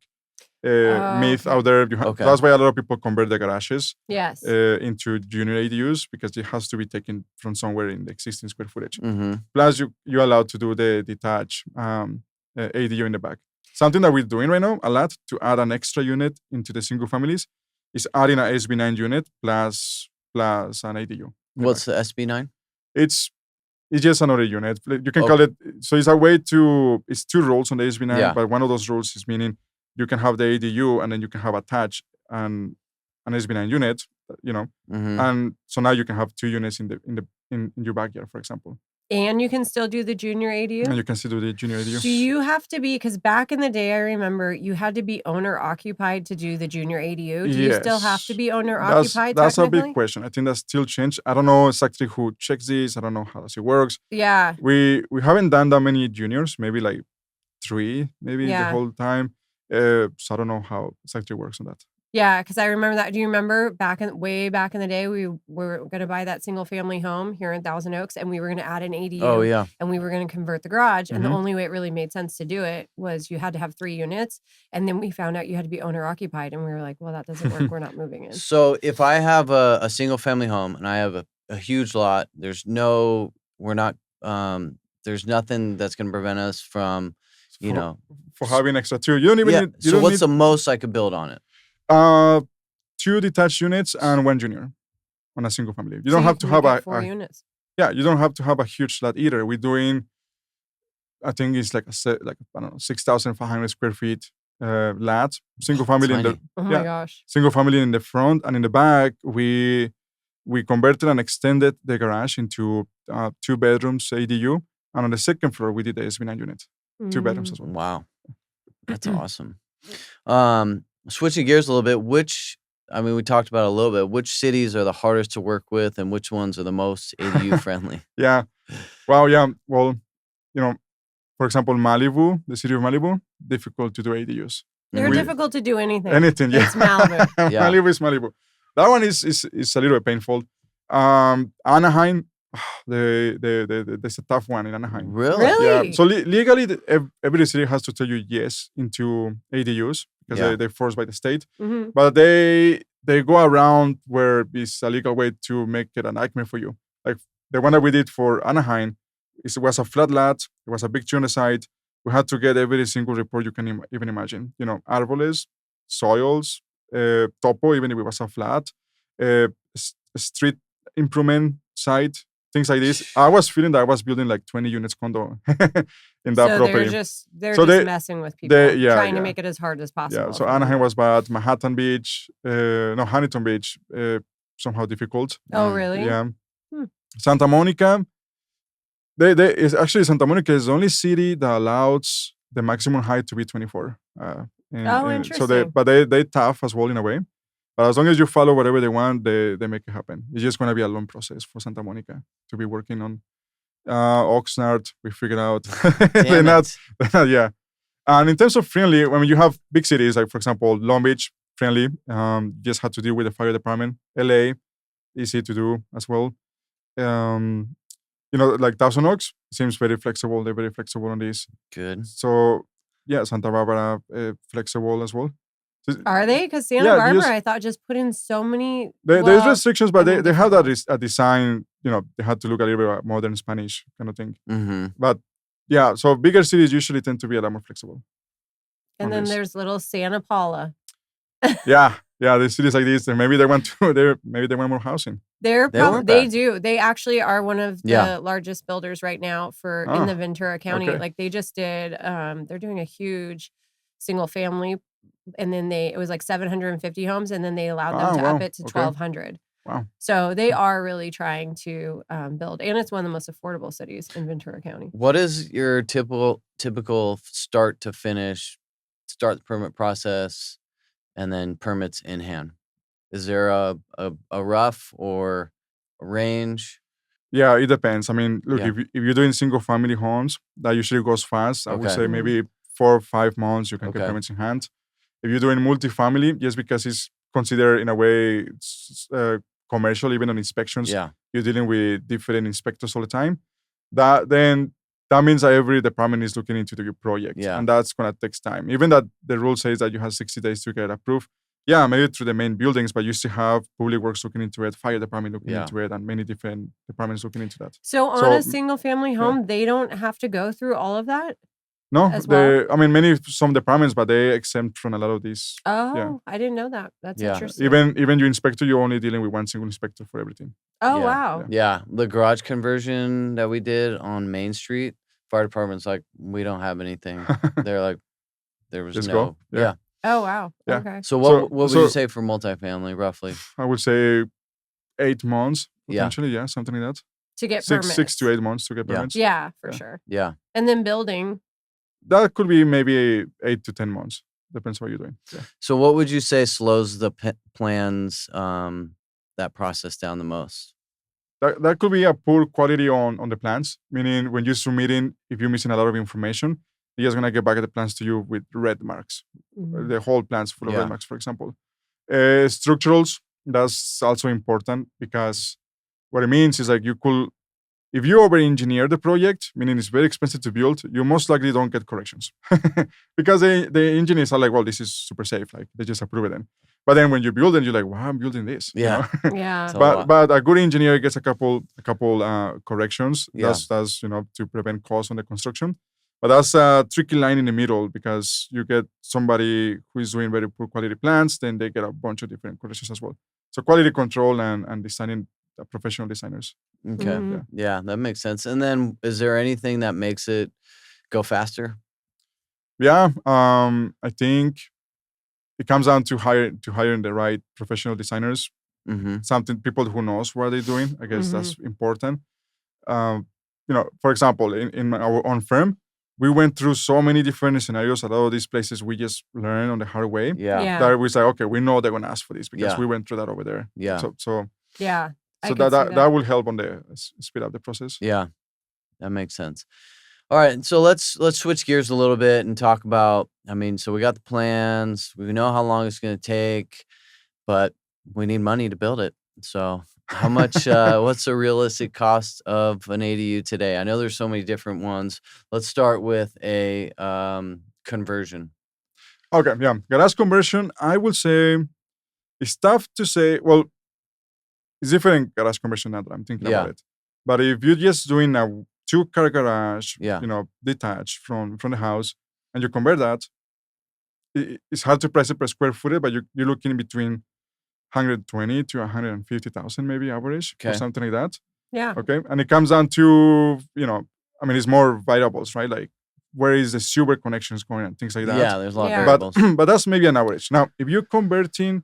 Speaker 2: myth out there. That's why a lot of people convert the garages
Speaker 3: Yes.
Speaker 2: into junior ADUs because it has to be taken from somewhere in the existing square footage.
Speaker 1: Mm-hmm.
Speaker 2: Plus, you're allowed to do the detached ADU in the back. Something that we're doing right now a lot to add an extra unit into the single families is adding an SB9 unit plus an ADU.
Speaker 1: What's the SB9?
Speaker 2: It's just another unit. You can
Speaker 1: Okay.
Speaker 2: call it. So it's a way to. It's 2 rules on the SB9,
Speaker 1: Yeah.
Speaker 2: but one of those rules is meaning you can have the ADU and then you can have attached an SB9 unit. You know,
Speaker 1: Mm-hmm.
Speaker 2: and so now you can have 2 units in your backyard, for example,
Speaker 3: And you can still do the junior ADU?
Speaker 2: and you can still do the junior ADU.
Speaker 3: Do you have to be, because back in the day, I remember you had to be owner occupied to do the junior ADU. Do you still have to
Speaker 2: Yes.
Speaker 3: be owner occupied?
Speaker 2: That's a
Speaker 3: technically?
Speaker 2: big question. I think that's still changed. I don't know exactly who checks this. I don't know how it works.
Speaker 3: Yeah.
Speaker 2: We haven't done that many juniors, maybe like 3, maybe the
Speaker 3: Yeah.
Speaker 2: whole time. So I don't know how exactly works on that.
Speaker 3: Yeah, because I remember that. Do you remember way back in the day, we were going to buy that single family home here in Thousand Oaks, and we were going to add an ADU.
Speaker 1: Oh yeah.
Speaker 3: And we were going to convert the garage. And the
Speaker 2: Mhm.
Speaker 3: only way it really made sense to do it was you had to have 3 units. And then we found out you had to be owner occupied. And we were like, well, that doesn't work. We're not moving in.
Speaker 1: So if I have a single family home and I have a huge lot, there's nothing that's going to prevent us from, you
Speaker 2: For-
Speaker 1: know.
Speaker 2: For having extra 2, you don't even need. You
Speaker 1: So
Speaker 2: don't
Speaker 1: what's
Speaker 2: need,
Speaker 1: the most I could build on it?
Speaker 2: 2 detached units and 1 junior on a single family. You
Speaker 3: So
Speaker 2: don't have to
Speaker 3: can
Speaker 2: have
Speaker 3: get
Speaker 2: a
Speaker 3: 4 units.
Speaker 2: yeah. You don't have to have a huge lot either. We're doing, I think it's like I don't know, 6,500 square feet lot, single family in the
Speaker 1: Tiny.
Speaker 3: Oh my
Speaker 2: Yeah.
Speaker 3: gosh.
Speaker 2: single family in the front, and in the back we converted and extended the garage into 2 bedrooms ADU, and on the second floor we did the SB9 unit, 2 bedrooms as well.
Speaker 1: Wow. That's awesome. Switching gears a little bit, we talked about it a little bit. Which cities are the hardest to work with and which ones are the most ADU friendly?
Speaker 2: Yeah, well, yeah, well, you know, for example, Malibu, the city of Malibu, difficult to do ADUs.
Speaker 3: They're
Speaker 2: We-
Speaker 3: difficult to do anything.
Speaker 2: Anything, yeah.
Speaker 3: It's Malibu.
Speaker 1: Yeah.
Speaker 2: Malibu is Malibu. That one is a little bit painful. Anaheim, there's a tough one in Anaheim.
Speaker 1: Really?
Speaker 3: Really?
Speaker 2: Yeah. So legally, every city has to tell you yes into ADUs because
Speaker 1: Yeah.
Speaker 2: they're forced by the state.
Speaker 3: Mhm.
Speaker 2: But they go around where it's a legal way to make it a nightmare for you. Like the one that we did for Anaheim, it was a flat lot. It was a big tree on the side. We had to get every single report you can even imagine. You know, árboles, soils, topo, even if it was a flat, street improvement site, things like this. I was feeling that I was building like 20 units condo in that
Speaker 3: So
Speaker 2: property.
Speaker 3: they're
Speaker 2: So
Speaker 3: just
Speaker 2: they-
Speaker 3: messing with people,
Speaker 2: yeah,
Speaker 3: trying to
Speaker 2: yeah.
Speaker 3: make it as hard as possible.
Speaker 2: Yeah, so
Speaker 3: for them
Speaker 2: Anaheim
Speaker 3: to-
Speaker 2: was bad. Manhattan Beach, no, Huntington Beach, somehow difficult.
Speaker 3: Oh, really?
Speaker 2: Yeah.
Speaker 3: Hmm.
Speaker 2: Santa Monica, they is actually Santa Monica is the only city that allows the maximum height to be 24.
Speaker 3: Interesting.
Speaker 2: But they tough as well in a way. But as long as you follow whatever they want, they make it happen. It's just gonna be a long process for Santa Monica to be working on. Oxnard, we figured out. they're
Speaker 1: Damn
Speaker 2: not,
Speaker 1: it.
Speaker 2: yeah. And in terms of friendly, I mean, you have big cities like, for example, Long Beach, friendly. Just had to deal with the fire department. LA, easy to do as well. Like Thousand Oaks seems very flexible. They're very flexible on this.
Speaker 1: Good.
Speaker 2: So, yeah, Santa Barbara, flexible as well. So,
Speaker 3: Are they? Because Santa
Speaker 2: Yeah,
Speaker 3: Barbara,
Speaker 2: just-
Speaker 3: I thought, just put in so many.
Speaker 2: there's
Speaker 3: well,
Speaker 2: restrictions, but
Speaker 3: I mean,
Speaker 2: they have that
Speaker 3: different
Speaker 2: a design. They had to look a little bit modern Spanish kind of thing.
Speaker 1: Mm-hmm.
Speaker 2: But yeah, so bigger cities usually tend to be a lot more flexible.
Speaker 3: And
Speaker 2: on
Speaker 3: then
Speaker 2: this.
Speaker 3: there's little Santa Paula.
Speaker 2: Yeah, the cities like this, and maybe they want more housing.
Speaker 3: They're
Speaker 1: They weren't
Speaker 3: they
Speaker 1: bad.
Speaker 3: do. They actually are one of the
Speaker 1: Yeah.
Speaker 3: largest builders right now in
Speaker 2: Oh,
Speaker 3: the Ventura County.
Speaker 2: okay.
Speaker 3: Like they just did. They're doing a huge single family, and then it was like 750 homes, and then they allowed them
Speaker 2: Oh,
Speaker 3: to
Speaker 2: wow.
Speaker 3: up it to
Speaker 2: Okay.
Speaker 3: 1,200.
Speaker 2: Wow.
Speaker 3: So they are really trying to build, and it's one of the most affordable cities in Ventura County.
Speaker 1: What is your typical start to finish, start the permit process, and then permits in hand? Is there a rough or a range?
Speaker 2: Yeah, it depends. I mean, look,
Speaker 1: Yeah.
Speaker 2: if you're doing single family homes, that usually goes fast. I would
Speaker 1: Okay.
Speaker 2: say
Speaker 3: Mhm.
Speaker 2: maybe 4 or 5 months you can
Speaker 1: Okay.
Speaker 2: get permits in hand. If you're doing multifamily, just because it's considered in a way commercial, even on inspections,
Speaker 1: Yeah.
Speaker 2: you're dealing with different inspectors all the time. That means that every department is looking into your project,
Speaker 1: Yeah.
Speaker 2: and that's gonna take time. Even that the rule says that you have 60 days to get approved. Yeah, maybe through the main buildings, but you still have public works looking into it, fire department looking
Speaker 1: Yeah.
Speaker 2: into it, and many different departments looking into that.
Speaker 3: So on
Speaker 2: So,
Speaker 3: a single family home, they don't have to go through all of that.
Speaker 2: No,
Speaker 3: As well?
Speaker 2: I mean some departments, but they exempt from a lot of these.
Speaker 3: Oh, I didn't know that. That's
Speaker 1: Yeah.
Speaker 3: interesting.
Speaker 2: Even your inspector, you're only dealing with one single inspector for everything.
Speaker 3: Oh
Speaker 1: Yeah.
Speaker 3: wow.
Speaker 1: Yeah. The garage conversion that we did on Main Street, fire department's like, we don't have anything. They're like, there was
Speaker 2: Just
Speaker 1: no.
Speaker 2: go. Yeah.
Speaker 3: Oh wow.
Speaker 2: Yeah.
Speaker 3: Okay.
Speaker 1: So
Speaker 2: So-
Speaker 1: what would
Speaker 2: so-
Speaker 1: you say for multifamily, roughly?
Speaker 2: I would say 8 months
Speaker 1: Yeah.
Speaker 2: potentially. Yeah, something like that.
Speaker 3: To get
Speaker 2: 6
Speaker 3: permits.
Speaker 2: to 8 months to get
Speaker 1: Yeah.
Speaker 2: permits.
Speaker 3: Yeah, for
Speaker 2: Yeah.
Speaker 3: sure.
Speaker 1: Yeah.
Speaker 3: And then building.
Speaker 2: That could be maybe 8 to 10 months. Depends what you're doing. Yeah.
Speaker 1: So what would you say slows the plans, that process down the most?
Speaker 2: That could be a poor quality on the plans. Meaning when you're submitting, if you're missing a lot of information, you're just gonna get back the plans to you with red marks.
Speaker 3: Mhm.
Speaker 2: The whole plans full of
Speaker 1: Yeah.
Speaker 2: red marks, for example. Structurals, that's also important because what it means is like if you over-engineer the project, meaning it's very expensive to build, you most likely don't get corrections because the engineers are like, well, this is super safe, like they just approve it then. But then when you build it, you're like, wow, I'm building this. you
Speaker 1: Yeah.
Speaker 2: know?
Speaker 3: Yeah.
Speaker 1: So- a lot.
Speaker 2: but a good engineer gets a couple corrections.
Speaker 1: Yeah.
Speaker 2: That's to prevent costs on the construction. But that's a tricky line in the middle because you get somebody who is doing very poor quality plans, then they get a bunch of different corrections as well. So quality control and designing professional designers.
Speaker 1: Okay.
Speaker 3: Mhm.
Speaker 1: Yeah, that makes sense. And then is there anything that makes it go faster?
Speaker 2: Yeah, I think it comes down to hiring the right professional designers.
Speaker 1: Mm-hmm.
Speaker 2: People who knows what they're doing. I guess that's
Speaker 3: Mm-hmm.
Speaker 2: important. For example, in our own firm, we went through so many different scenarios. A lot of these places we just learned on the hard way.
Speaker 1: Yeah.
Speaker 3: Yeah.
Speaker 2: That we say, okay, we know they're gonna ask for this because
Speaker 1: Yeah.
Speaker 2: we went through that over there.
Speaker 1: Yeah.
Speaker 2: So
Speaker 3: Yeah. I
Speaker 2: so
Speaker 3: could see
Speaker 2: that will help on the speed up the process.
Speaker 1: Yeah. That makes sense. All right. So let's switch gears a little bit and talk about, so we got the plans, we know how long it's gonna take, but we need money to build it. So how much what's the realistic cost of an ADU today? I know there's so many different ones. Let's start with a conversion.
Speaker 2: Okay, yeah. Garage conversion, I will say it's tough to say. Well, it's different garage conversion now that I'm thinking
Speaker 1: Yeah.
Speaker 2: about it. But if you're just doing a 2-car garage,
Speaker 1: Yeah.
Speaker 2: detached from the house, and you convert that, it's hard to price it per square footage, but you're looking between 120 to 150,000 maybe average or
Speaker 1: Okay.
Speaker 2: something like that.
Speaker 3: Yeah.
Speaker 2: Okay, and it comes down to it's more variables, right? Like where is the sewer connections going and things like that.
Speaker 1: Yeah, there's a lot
Speaker 3: Yeah.
Speaker 1: of
Speaker 2: But
Speaker 1: variables.
Speaker 2: but that's maybe an average. Now, if you're converting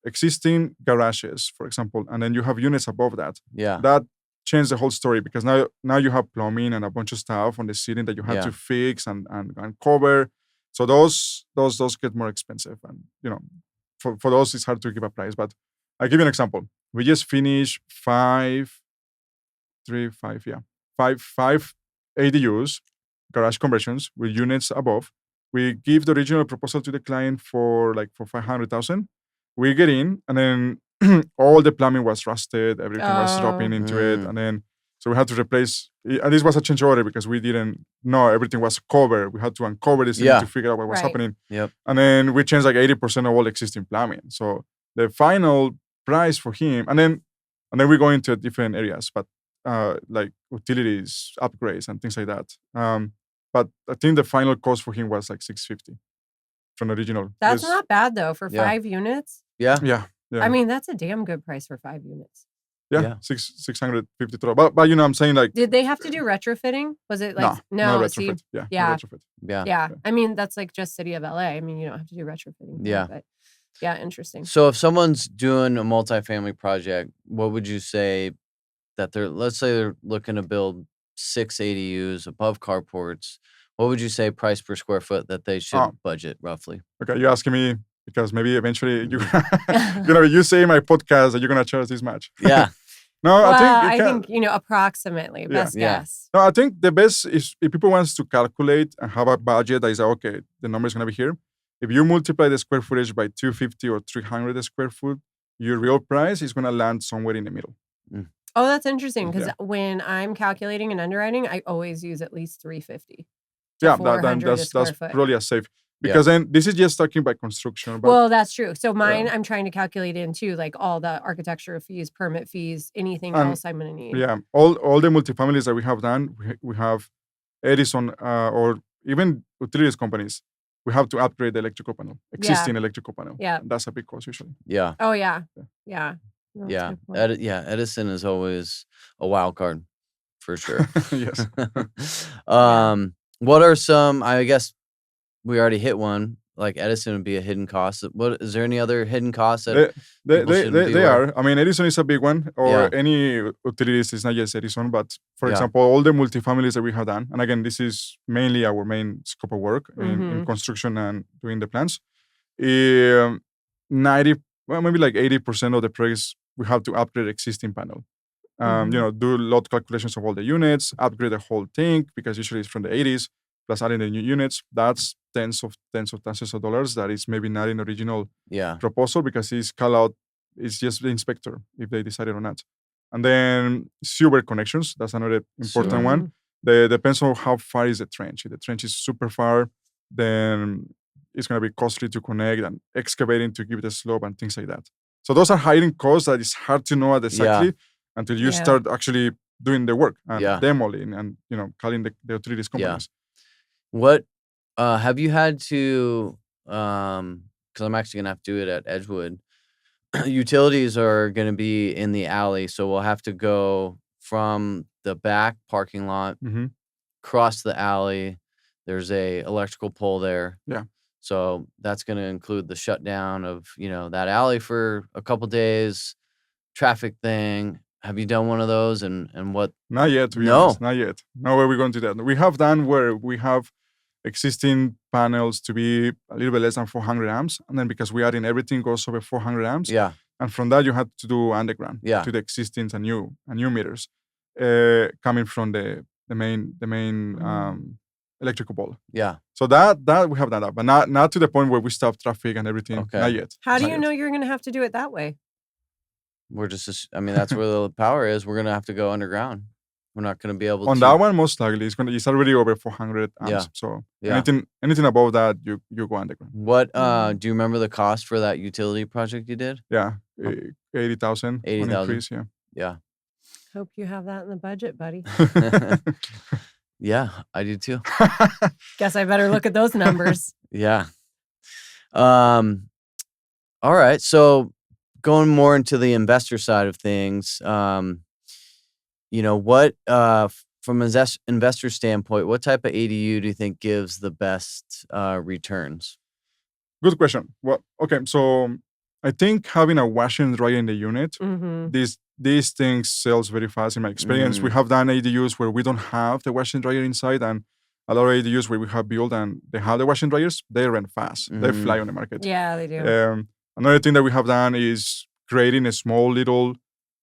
Speaker 2: existing garages, for example, and then you have units above that,
Speaker 1: Yeah.
Speaker 2: that changed the whole story because now you have plumbing and a bunch of stuff on the ceiling that you have
Speaker 1: Yeah.
Speaker 2: to fix and cover. So those get more expensive, and for those it's hard to give a price. But I'll give you an example. We just finished five ADUs, garage conversions with units above. We give the original proposal to the client for 500,000. We get in, and then all the plumbing was rusted, everything was dropping into it, and then so we had to replace. And this was a change order because we didn't know everything was covered. We had to uncover this
Speaker 1: Yeah.
Speaker 2: to figure out what was
Speaker 3: Right.
Speaker 2: happening.
Speaker 1: Yep.
Speaker 2: And then we changed like 80% of all existing plumbing. So the final price for him, and then we go into different areas, but like utilities, upgrades, and things like that. But I think the final cost for him was like 650 from the original.
Speaker 3: That's
Speaker 2: Yes.
Speaker 3: not bad though for
Speaker 1: Yeah.
Speaker 3: 5 units.
Speaker 1: Yeah.
Speaker 2: Yeah.
Speaker 3: I mean, that's a damn good price for 5 units.
Speaker 2: Yeah. 650 total. But I'm saying like
Speaker 3: Did they have to do retrofitting? Was it like
Speaker 2: no
Speaker 3: see,
Speaker 2: retrofit. Yeah.
Speaker 3: Yeah.
Speaker 2: No retrofit.
Speaker 1: Yeah.
Speaker 3: yeah. I mean, that's like just city of LA. I mean, you don't have to do retrofitting. here,
Speaker 1: Yeah.
Speaker 3: But yeah, interesting.
Speaker 1: So if someone's doing a multifamily project, what would you say that let's say they're looking to build 6 ADUs above carports, what would you say price per square foot that they should budget roughly?
Speaker 2: Okay, you're asking me because maybe eventually you say in my podcast that you're gonna charge this much.
Speaker 1: Yeah.
Speaker 2: No,
Speaker 3: Well,
Speaker 2: I
Speaker 3: I
Speaker 2: think
Speaker 3: think approximately best
Speaker 1: Yeah.
Speaker 3: guess.
Speaker 2: no, I think the best is if people wants to calculate and have a budget that is like, okay, the number is gonna be here. If you multiply the square footage by 250 or 300 a square foot, your real price is gonna land somewhere in the middle.
Speaker 3: Oh, that's interesting because
Speaker 2: Yeah.
Speaker 3: when I'm calculating and underwriting, I always use at least 350.
Speaker 2: Yeah,
Speaker 3: 400 a
Speaker 2: that's
Speaker 3: square foot.
Speaker 2: probably a safe because then this is just talking about construction. But
Speaker 3: Well, that's true. So mine, I'm trying to calculate in too, like all the architectural fees, permit fees, anything
Speaker 2: And-
Speaker 3: else I'm going to need.
Speaker 2: yeah, all the multifamilies that we have done, we have Edison or even utilities companies. We have to upgrade the electrical panel, existing electrical panel.
Speaker 3: Yeah.
Speaker 2: And that's a big cost usually.
Speaker 1: Yeah.
Speaker 3: Oh, yeah.
Speaker 2: Yeah.
Speaker 3: Yeah. No, that's a
Speaker 1: Yeah.
Speaker 3: good point.
Speaker 1: Edison is always a wild card for sure.
Speaker 2: Yes.
Speaker 1: What are some, I guess we already hit one, like Edison would be a hidden cost. What is there any other hidden costs that people shouldn't be
Speaker 2: They
Speaker 1: aware?
Speaker 2: are. I mean, Edison is a big one, or
Speaker 1: Yeah.
Speaker 2: any utilities. It's not just Edison, but for
Speaker 1: Yeah.
Speaker 2: example, all the multifamilies that we have done, and again, this is mainly our main scope of work in
Speaker 3: Mhm.
Speaker 2: construction and doing the plans. 90, maybe like 80% of the projects we have to upgrade existing panel. Do load calculations of all the units, upgrade the whole thing because usually it's from the 80s, plus adding the new units. That's tens of thousands of dollars. That is maybe not in original
Speaker 1: Yeah.
Speaker 2: proposal because it's call out. It's just the inspector if they decided or not. And then sewer connections. That's another important
Speaker 1: Sewer.
Speaker 2: one. Depends on how far is the trench. If the trench is super far, then it's going to be costly to connect and excavating to give the slope and things like that. So those are hidden costs that is hard to know exactly until you
Speaker 3: Yeah.
Speaker 2: start actually doing the work and
Speaker 1: Yeah.
Speaker 2: demoing and calling the utilities companies.
Speaker 1: What have you had to because I'm actually gonna have to do it at Edgewood. Utilities are gonna be in the alley, so we'll have to go from the back parking lot,
Speaker 2: Mm-hmm.
Speaker 1: cross the alley. There's a electrical pole there.
Speaker 2: Yeah.
Speaker 1: So that's gonna include the shutdown of, that alley for a couple days, traffic thing. Have you done one of those and what?
Speaker 2: Not yet, to be
Speaker 1: No.
Speaker 2: honest. Not yet. No way we're going to do that. We have done where we have existing panels to be a little bit less than 400 amps. And then because we are in everything goes over 400 amps.
Speaker 1: Yeah.
Speaker 2: And from that, you have to do underground
Speaker 1: Yeah.
Speaker 2: to the existing and new meters coming from the main electrical pole.
Speaker 1: Yeah.
Speaker 2: So that we have done that, but not to the point where we stop traffic and everything.
Speaker 1: Okay.
Speaker 2: Not yet.
Speaker 3: How do
Speaker 2: Not
Speaker 3: you
Speaker 2: yet.
Speaker 3: know you're going to have to do it that way?
Speaker 1: We're that's where the power is. We're gonna have to go underground. We're not gonna be able
Speaker 2: On
Speaker 1: to.
Speaker 2: that one, most likely it's already over 400 amps.
Speaker 1: Yeah.
Speaker 2: So
Speaker 1: Yeah.
Speaker 2: anything above that, you go underground.
Speaker 1: What do you remember the cost for that utility project you did?
Speaker 2: Yeah,
Speaker 1: Oh.
Speaker 2: 80,000.
Speaker 1: 80,000.
Speaker 2: Increase, yeah.
Speaker 1: Yeah.
Speaker 3: Hope you have that in the budget, buddy.
Speaker 1: Yeah, I do too.
Speaker 3: Guess I better look at those numbers.
Speaker 1: Yeah. All right. So going more into the investor side of things, what from an investor standpoint, what type of ADU do you think gives the best returns?
Speaker 2: Good question. Well, okay, so I think having a washer and dryer in the unit,
Speaker 3: Mm-hmm.
Speaker 2: these things sells very fast. In my experience, we
Speaker 1: Mm.
Speaker 2: have done ADUs where we don't have the washer and dryer inside, and a lot of ADUs where we have built and they have the washer and dryers, they rent fast. They
Speaker 1: Mhm.
Speaker 2: fly on the market.
Speaker 3: Yeah, they do.
Speaker 2: Another thing that we have done is creating a small little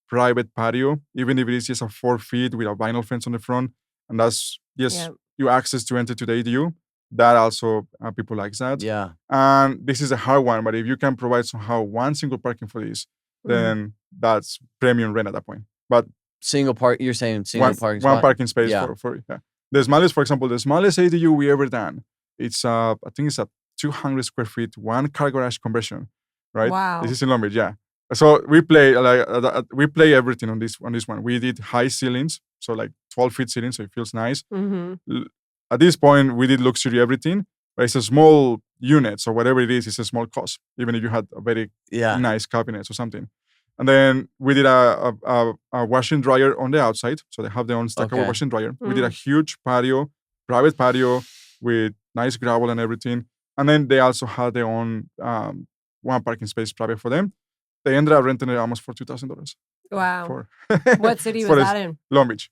Speaker 2: private patio, even if it is just a 4 feet with a vinyl fence on the front, and that's just
Speaker 3: Yeah.
Speaker 2: you access to enter to the ADU. That also people like that.
Speaker 1: Yeah.
Speaker 2: And this is a hard one, but if you can provide somehow one single parking for this,
Speaker 3: Mhm.
Speaker 2: then that's premium rent at that point. But
Speaker 1: You're saying single parking
Speaker 2: one
Speaker 1: spot?
Speaker 2: parking space
Speaker 1: Yeah.
Speaker 2: for the smallest, for example, the smallest ADU we ever done. It's I think it's a 200 square feet, one car garage conversion, right?
Speaker 3: Wow.
Speaker 2: This is in Long Beach, yeah. So we play everything on this one. We did high ceilings, so like 12-feet ceilings, so it feels nice.
Speaker 3: Mm-hmm.
Speaker 2: At this point, we did luxury everything, but it's a small unit, so whatever it is, it's a small cost, even if you had a very
Speaker 1: Yeah.
Speaker 2: nice cabinets or something. And then we did a wash and dryer on the outside, so they have their own stackable
Speaker 1: Okay.
Speaker 2: wash and dryer. We did a huge patio, private patio with nice gravel and everything. And then they also had their own one parking space private for them. They ended up renting it almost for $2,000.
Speaker 3: Wow. What city
Speaker 2: for
Speaker 3: was
Speaker 2: this-
Speaker 3: that in?
Speaker 2: Long Beach.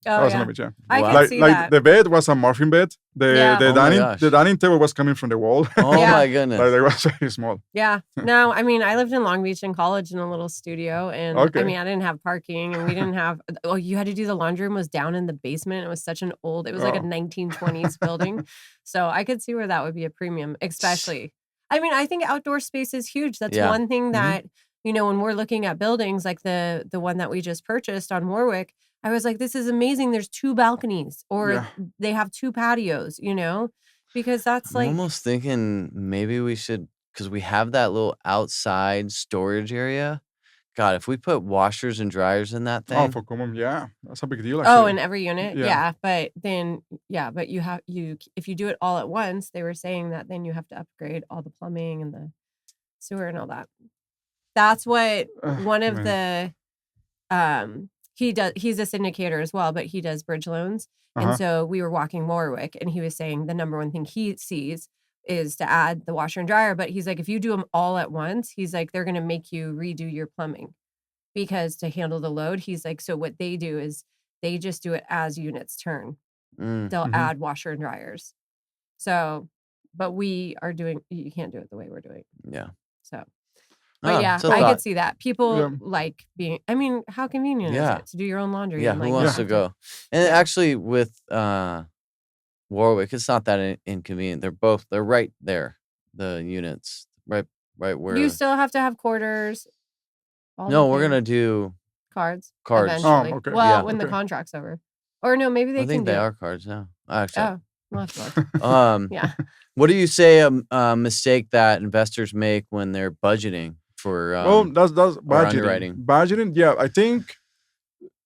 Speaker 3: Oh,
Speaker 2: That was in
Speaker 3: yeah.
Speaker 2: Long Beach, yeah.
Speaker 3: I
Speaker 1: Wow.
Speaker 3: can see that.
Speaker 2: The bed was a morphine bed.
Speaker 3: Yeah.
Speaker 2: The
Speaker 1: Oh my
Speaker 2: dining
Speaker 1: gosh.
Speaker 2: the dining table was coming from the wall.
Speaker 1: Oh
Speaker 3: Yeah.
Speaker 1: my goodness.
Speaker 2: Like, it was very small.
Speaker 3: Yeah. No, I mean, I lived in Long Beach in college in a little studio. And
Speaker 2: Okay.
Speaker 3: I mean, I didn't have parking and we didn't have, you had to do the laundry room was down in the basement. It was such an old, it was like a
Speaker 2: Oh.
Speaker 3: 1920s building. So I could see where that would be a premium, especially. I mean, I think outdoor space is huge. That's
Speaker 1: Yeah.
Speaker 3: one thing that, when we're looking at buildings like the one that we just purchased on Warwick, I was like, this is amazing. There's 2 balconies or
Speaker 2: Yeah.
Speaker 3: they have 2 patios, because that's
Speaker 1: I'm
Speaker 3: like,
Speaker 1: almost thinking maybe we should, because we have that little outside storage area. God, if we put washers and dryers in that
Speaker 2: Oh,
Speaker 1: thing,
Speaker 2: for common, yeah. That's a big deal,
Speaker 3: oh,
Speaker 2: actually.
Speaker 3: in every unit.
Speaker 2: Yeah.
Speaker 3: Yeah. But then, but if you do it all at once, they were saying that then you have to upgrade all the plumbing and the sewer and all that. That's what one of
Speaker 2: Man.
Speaker 3: he does. He's a syndicator as well, but he does bridge loans.
Speaker 2: Uh-huh.
Speaker 3: And so we were walking Warwick and he was saying the number one thing he sees is to add the washer and dryer. But he's like, if you do them all at once, he's like, they're going to make you redo your plumbing because to handle the load, he's like, so what they do is they just do it as units turn.
Speaker 1: mm,
Speaker 3: They'll
Speaker 2: Mhm.
Speaker 3: add washer and dryers. So, but you can't do it the way we're doing.
Speaker 1: yeah.
Speaker 3: So, but yeah,
Speaker 1: it's a
Speaker 3: I
Speaker 1: thought.
Speaker 3: could see that. People
Speaker 2: Yeah.
Speaker 3: like being, I mean, how convenient is
Speaker 1: Yeah.
Speaker 3: it to do your own laundry?
Speaker 1: Yeah,
Speaker 3: and,
Speaker 1: who
Speaker 3: like,
Speaker 1: wants
Speaker 3: not
Speaker 1: to
Speaker 3: have
Speaker 1: go? And
Speaker 3: Yeah.
Speaker 1: actually, with Warwick, it's not that inconvenient. They're right there, the units, right where.
Speaker 3: You still have to have quarters. all
Speaker 1: No,
Speaker 3: the
Speaker 1: we're
Speaker 3: things.
Speaker 1: gonna do
Speaker 3: Cards.
Speaker 1: cards.
Speaker 3: Eventually.
Speaker 2: okay.
Speaker 3: Well,
Speaker 1: Yeah.
Speaker 3: when the
Speaker 2: Okay.
Speaker 3: contract's over. Or no, maybe they
Speaker 1: I
Speaker 3: can
Speaker 1: think
Speaker 3: do
Speaker 1: they
Speaker 3: it.
Speaker 1: are cards now. Actually,
Speaker 3: Oh, we'll have to look.
Speaker 1: yeah.
Speaker 3: Yeah.
Speaker 1: What do you say a mistake that investors make when they're budgeting for
Speaker 2: Well, that's budgeting.
Speaker 1: underwriting.
Speaker 2: Budgeting, yeah. I think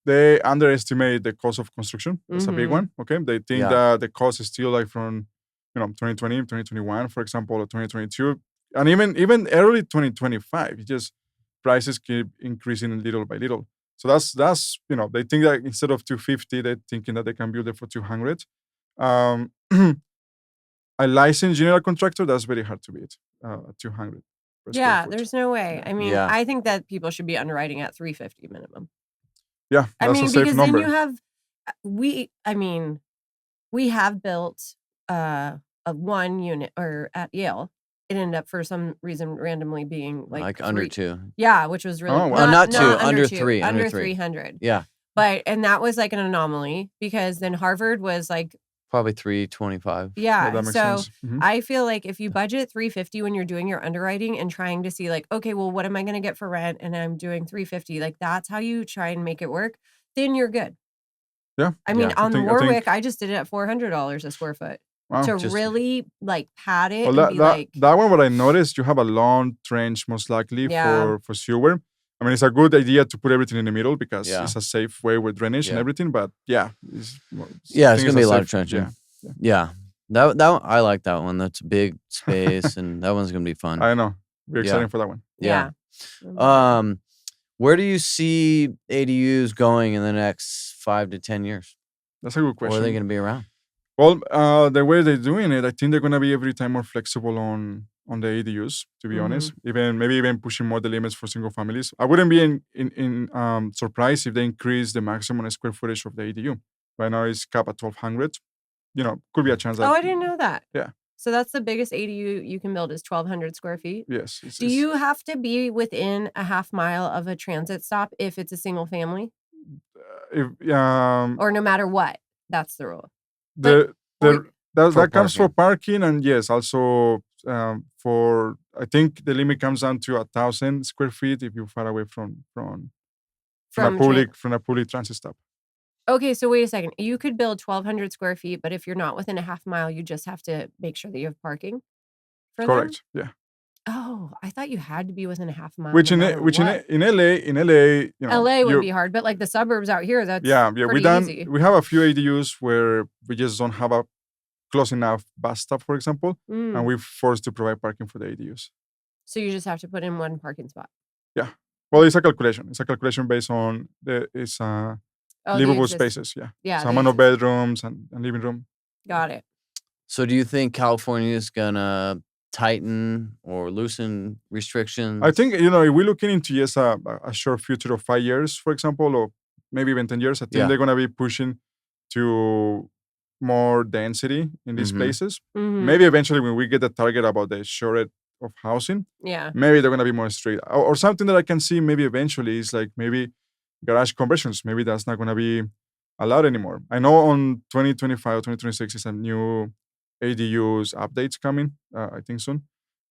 Speaker 2: they underestimate the cost of construction. That's a big
Speaker 3: Mhm.
Speaker 2: one. Okay. They think
Speaker 1: Yeah.
Speaker 2: that the cost is still like from 2020, 2021, for example, or 2022. And even early 2025. It just prices keep increasing little by little. So that's they think that instead of 250, they're thinking that they can build it for 200. Um a licensed general contractor, that's very hard to beat. 200 per square
Speaker 3: Yeah,
Speaker 2: foot.
Speaker 3: there's no way.
Speaker 2: Yeah.
Speaker 3: I mean,
Speaker 1: Yeah.
Speaker 3: I think that people should be underwriting at 350 minimum.
Speaker 2: Yeah,
Speaker 3: I
Speaker 2: that's
Speaker 3: mean,
Speaker 2: a safe
Speaker 3: because
Speaker 2: number.
Speaker 3: then you have we have built a 1 unit or at Yale. It ended up for some reason randomly being like
Speaker 1: under
Speaker 3: 3.
Speaker 1: 2.
Speaker 3: Yeah, which was really
Speaker 2: Oh, wow.
Speaker 1: Not 2, under
Speaker 3: 2,
Speaker 1: 3, under
Speaker 3: under
Speaker 1: 3.
Speaker 3: 300.
Speaker 1: Yeah,
Speaker 3: And that was like an anomaly because then Harvard was like,
Speaker 1: probably 325.
Speaker 3: yeah.
Speaker 2: That makes
Speaker 3: So
Speaker 2: sense. Mhm.
Speaker 3: I feel like if you budget 350 when you're doing your underwriting and trying to see like, okay, well, what am I going to get for rent? And I'm doing 350. Like that's how you try and make it work. Then you're good.
Speaker 2: Yeah.
Speaker 3: I mean,
Speaker 1: Yeah.
Speaker 3: on
Speaker 2: I think-
Speaker 3: Warwick, I just did it at $400 a square foot
Speaker 2: Wow.
Speaker 3: to
Speaker 1: just-
Speaker 3: really like pad it
Speaker 2: Well,
Speaker 3: and be like,
Speaker 2: that one, what I noticed, you have a long trench most likely
Speaker 3: Yeah.
Speaker 2: for sewer. I mean, it's a good idea to put everything in the middle because
Speaker 1: Yeah.
Speaker 2: it's a safe way with drainage and
Speaker 1: Yeah.
Speaker 2: everything. But yeah,
Speaker 1: Yeah, it's
Speaker 2: I think
Speaker 1: gonna be a lot
Speaker 2: safe-
Speaker 1: of trenching.
Speaker 2: Yeah.
Speaker 1: Yeah. That I like that one. That's a big space, and that one's gonna be fun.
Speaker 2: I know. We're
Speaker 1: Yeah.
Speaker 2: excited for that one.
Speaker 1: Yeah.
Speaker 3: Yeah.
Speaker 1: Where do you see ADUs going in the next 5 to 10 years?
Speaker 2: That's a good
Speaker 1: Or are
Speaker 2: question.
Speaker 1: they gonna be around?
Speaker 2: Well, the way they're doing it, I think they're gonna be every time more flexible on the ADUs. To be honest, maybe even pushing more the limits for single families. I wouldn't be in surprised if they increase the maximum square footage of the ADU. Right now, it's capped at 1,200. Could be a chance that.
Speaker 3: Oh, I didn't know that.
Speaker 2: Yeah.
Speaker 3: So that's the biggest ADU you can build is 1,200 square feet.
Speaker 2: Yes.
Speaker 3: Do you have to be within a half mile of a transit stop if it's a single family, or no matter what? That's the rule.
Speaker 2: That comes for parking, and yes, also for I think the limit comes down to 1,000 square feet if you're far away from a public transit stop.
Speaker 3: Okay, so wait a second. You could build 1,200 square feet, but if you're not within a half mile, you just have to make sure that you have parking for them?
Speaker 2: Correct. Yeah.
Speaker 3: Oh, I thought you had to be within a half mile.
Speaker 2: Which
Speaker 3: no
Speaker 2: in
Speaker 3: matter what.
Speaker 2: in LA,
Speaker 3: LA would be hard, but like the suburbs out here, that's pretty easy.
Speaker 2: We have a few ADUs where we just don't have a close enough bus stop, for example, and we're forced to provide parking for the ADUs.
Speaker 3: So you just have to put in one parking spot.
Speaker 2: Yeah. Well, it's a calculation. It's a calculation based on livable spaces. Yeah.
Speaker 3: Yeah.
Speaker 2: So amount of bedrooms and living room.
Speaker 3: Got it.
Speaker 1: So do you think California is gonna tighten or loosen restrictions?
Speaker 2: I think, if we're looking into just a short future of 5 years, for example, or maybe even 10 years, I think they're going to be pushing to more density in these places. Maybe eventually when we get the target about the shortage of housing, maybe they're going to be more strict. Or something that I can see maybe eventually is like maybe garage conversions. Maybe that's not going to be allowed anymore. I know on 2025 or 2026 is a new ADUs updates coming, I think soon.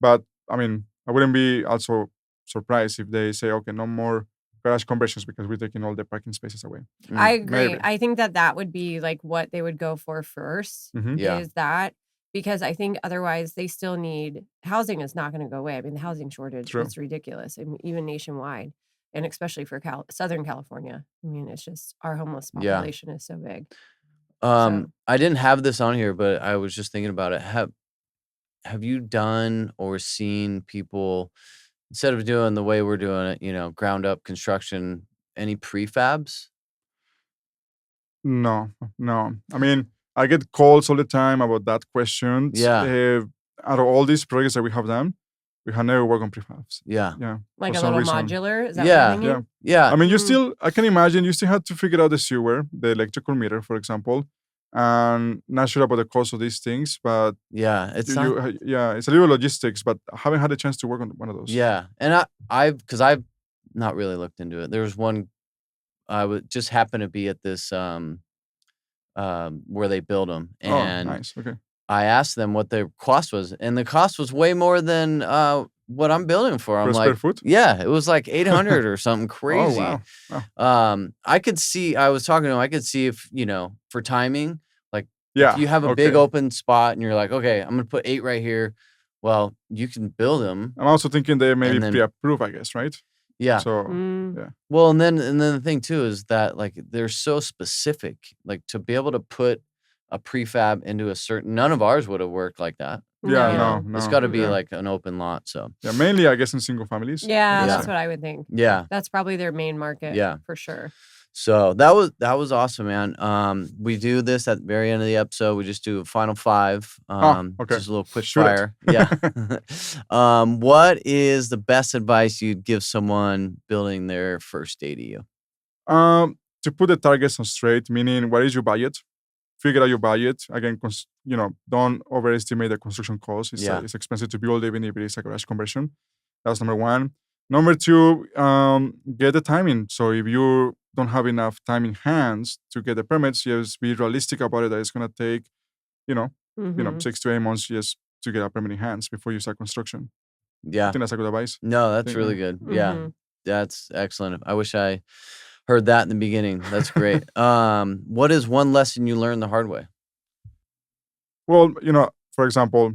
Speaker 2: But I mean, I wouldn't be also surprised if they say, okay, no more garage conversions because we're taking all the parking spaces away.
Speaker 3: I agree.
Speaker 2: Maybe.
Speaker 3: I think that would be like what they would go for first.
Speaker 1: Yeah.
Speaker 3: Is that because I think otherwise they still need housing is not going to go away. I mean, the housing shortage is ridiculous, and even nationwide, and especially for Southern California. I mean, it's just our homeless population is so big.
Speaker 1: I didn't have this on here, but I was just thinking about it. Have you done or seen people, instead of doing the way we're doing it, ground up construction, any prefabs?
Speaker 2: No. I mean, I get calls all the time about that question.
Speaker 1: Yeah.
Speaker 2: Out of all these projects that we have done, we have never worked on prefabs.
Speaker 1: Yeah.
Speaker 2: Yeah.
Speaker 3: Like
Speaker 2: for
Speaker 3: a
Speaker 2: some
Speaker 3: little
Speaker 2: reason.
Speaker 3: modular? Is that what you're thinking?
Speaker 1: Yeah.
Speaker 2: I mean, I can imagine you still have to figure out the sewer, the electrical meter, for example, and not sure about the cost of these things, but
Speaker 1: yeah, it's
Speaker 2: it's a little logistics, but I haven't had a chance to work on one of those.
Speaker 1: Yeah, and because I've not really looked into it. There was one I would just happen to be at this where they build them, and
Speaker 2: nice. Okay.
Speaker 1: I asked them what their cost was, and the cost was way more than what I'm building for. I'm
Speaker 2: Per
Speaker 1: like,
Speaker 2: square foot?
Speaker 1: yeah, it was like 800 or something crazy.
Speaker 2: Oh, wow.
Speaker 1: I could see. I was talking to him. I could see if for timing, like
Speaker 2: Yeah.
Speaker 1: if you have a big
Speaker 2: okay.
Speaker 1: open spot and you're like, okay, I'm gonna put 8 right here. Well, you can build them.
Speaker 2: I'm also thinking they maybe
Speaker 1: And then-
Speaker 2: pre-approve, I guess, right?
Speaker 1: Yeah.
Speaker 2: So
Speaker 3: Mm.
Speaker 1: Well, and then the thing too is that like they're so specific. Like to be able to put a prefab into a certain, none of ours would have worked like that.
Speaker 2: yeah,
Speaker 1: you know?
Speaker 2: no.
Speaker 1: It's got to be
Speaker 2: yeah.
Speaker 1: like an open lot. So
Speaker 2: Yeah, mainly I guess in single families.
Speaker 3: Yeah,
Speaker 1: Yeah.
Speaker 3: that's what I would think.
Speaker 1: yeah.
Speaker 3: That's probably their main market.
Speaker 1: Yeah.
Speaker 3: For sure.
Speaker 1: So that was awesome, man. We do this at the very end of the episode. We just do a final 5.
Speaker 2: Okay.
Speaker 1: Just a little quick
Speaker 2: Shoot it.
Speaker 1: fire. Yeah. What is the best advice you'd give someone building their first ADU?
Speaker 2: To put the targets on straight, meaning what is your budget? Figure out your budget. Again, don't overestimate the construction cost. It's expensive to build, even if it is a garage conversion. That's number 1. Number 2, get the timing. So if you don't have enough time in hands to get the permits, just be realistic about it. That it's gonna take,
Speaker 3: Mhm.
Speaker 2: 6 to 8 months just to get a permit in hands before you start construction. I
Speaker 1: Yeah.
Speaker 2: think that's a good advice.
Speaker 1: No, that's
Speaker 2: think,
Speaker 1: really
Speaker 2: yeah.
Speaker 1: good. Yeah.
Speaker 3: Mhm.
Speaker 1: That's excellent. I wish I heard that in the beginning. That's great. What is one lesson you learned the hard way?
Speaker 2: Well, for example,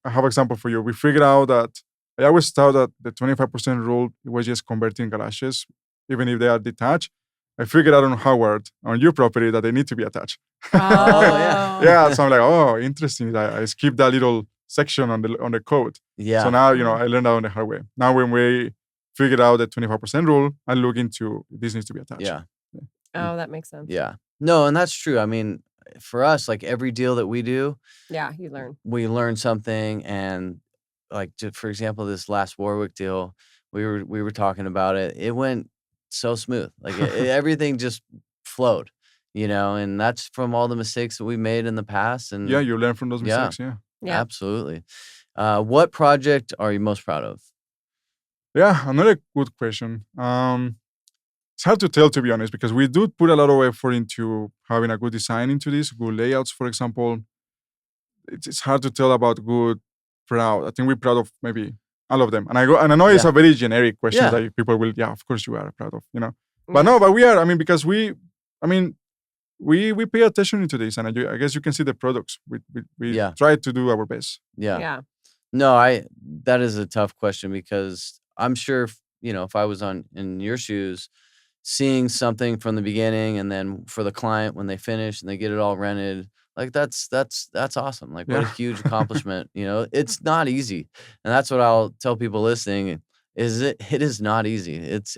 Speaker 2: I have an example for you. We figured out that I always thought that the 25% rule was just converting garages, even if they are detached. I figured out on Howard, on your property, that they need to be attached.
Speaker 3: Oh,
Speaker 1: yeah.
Speaker 2: Yeah, so I'm like, oh, interesting. I skipped that little section on the code.
Speaker 1: Yeah.
Speaker 2: So now, I learned that on the hard way. Now when we figured out the 25% rule, I look into this needs to be attached.
Speaker 1: Yeah.
Speaker 3: Oh, that makes sense.
Speaker 1: Yeah. No, and that's true. I mean, for us, like every deal that we do,
Speaker 3: Yeah, you learn.
Speaker 1: we learn something. And like, for example, this last Warwick deal, we were talking about it. It went so smooth. Like everything just flowed, and that's from all the mistakes that we made in the past. And
Speaker 2: Yeah, you learn from those mistakes. Yeah.
Speaker 1: absolutely. What project are you most proud of?
Speaker 2: Yeah, another good question. It's hard to tell, to be honest, because we do put a lot of effort into having a good design into this, good layouts, for example. It's hard to tell about good, proud. I think we're proud of maybe all of them. And I know it's a very generic question that people will, of course you are proud of, But no, but we are, because we pay attention into this, and I guess you can see the products. We try to do our best.
Speaker 1: Yeah. No, that is a tough question because I'm sure, if I was in your shoes, seeing something from the beginning and then for the client when they finish and they get it all rented, like that's awesome. Like what a huge accomplishment. It's not easy. And that's what I'll tell people listening is it is not easy. It's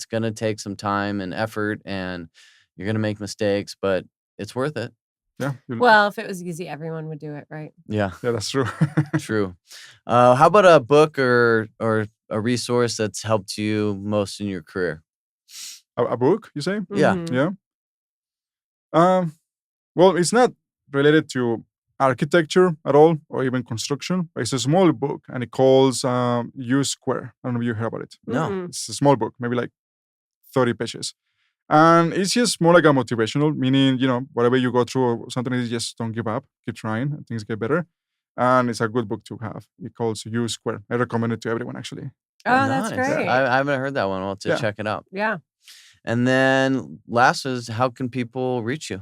Speaker 1: going to take some time and effort and you're going to make mistakes, but it's worth it.
Speaker 2: Yeah.
Speaker 3: Well, if it was easy, everyone would do it, right?
Speaker 1: Yeah.
Speaker 2: Yeah, that's true.
Speaker 1: True. How about a book or a resource that's helped you most in your career?
Speaker 2: A book, you say?
Speaker 1: Yeah.
Speaker 3: Mhm.
Speaker 2: Yeah. Well, it's not related to architecture at all or even construction, but it's a small book and it calls U Square. I don't know if you heard about it.
Speaker 1: No.
Speaker 3: Mm-mm.
Speaker 2: It's a small book, maybe like 30 pages. And it's just more like a motivational, meaning, whatever you go through, something is just don't give up, keep trying, and things get better. And it's a good book to have. It calls U Square. I recommend it to everyone, actually.
Speaker 3: Oh, that's
Speaker 1: Nice.
Speaker 3: great.
Speaker 1: I haven't heard that one. I'll have to
Speaker 2: Yeah.
Speaker 1: check it out.
Speaker 3: Yeah.
Speaker 1: And then last is how can people reach you?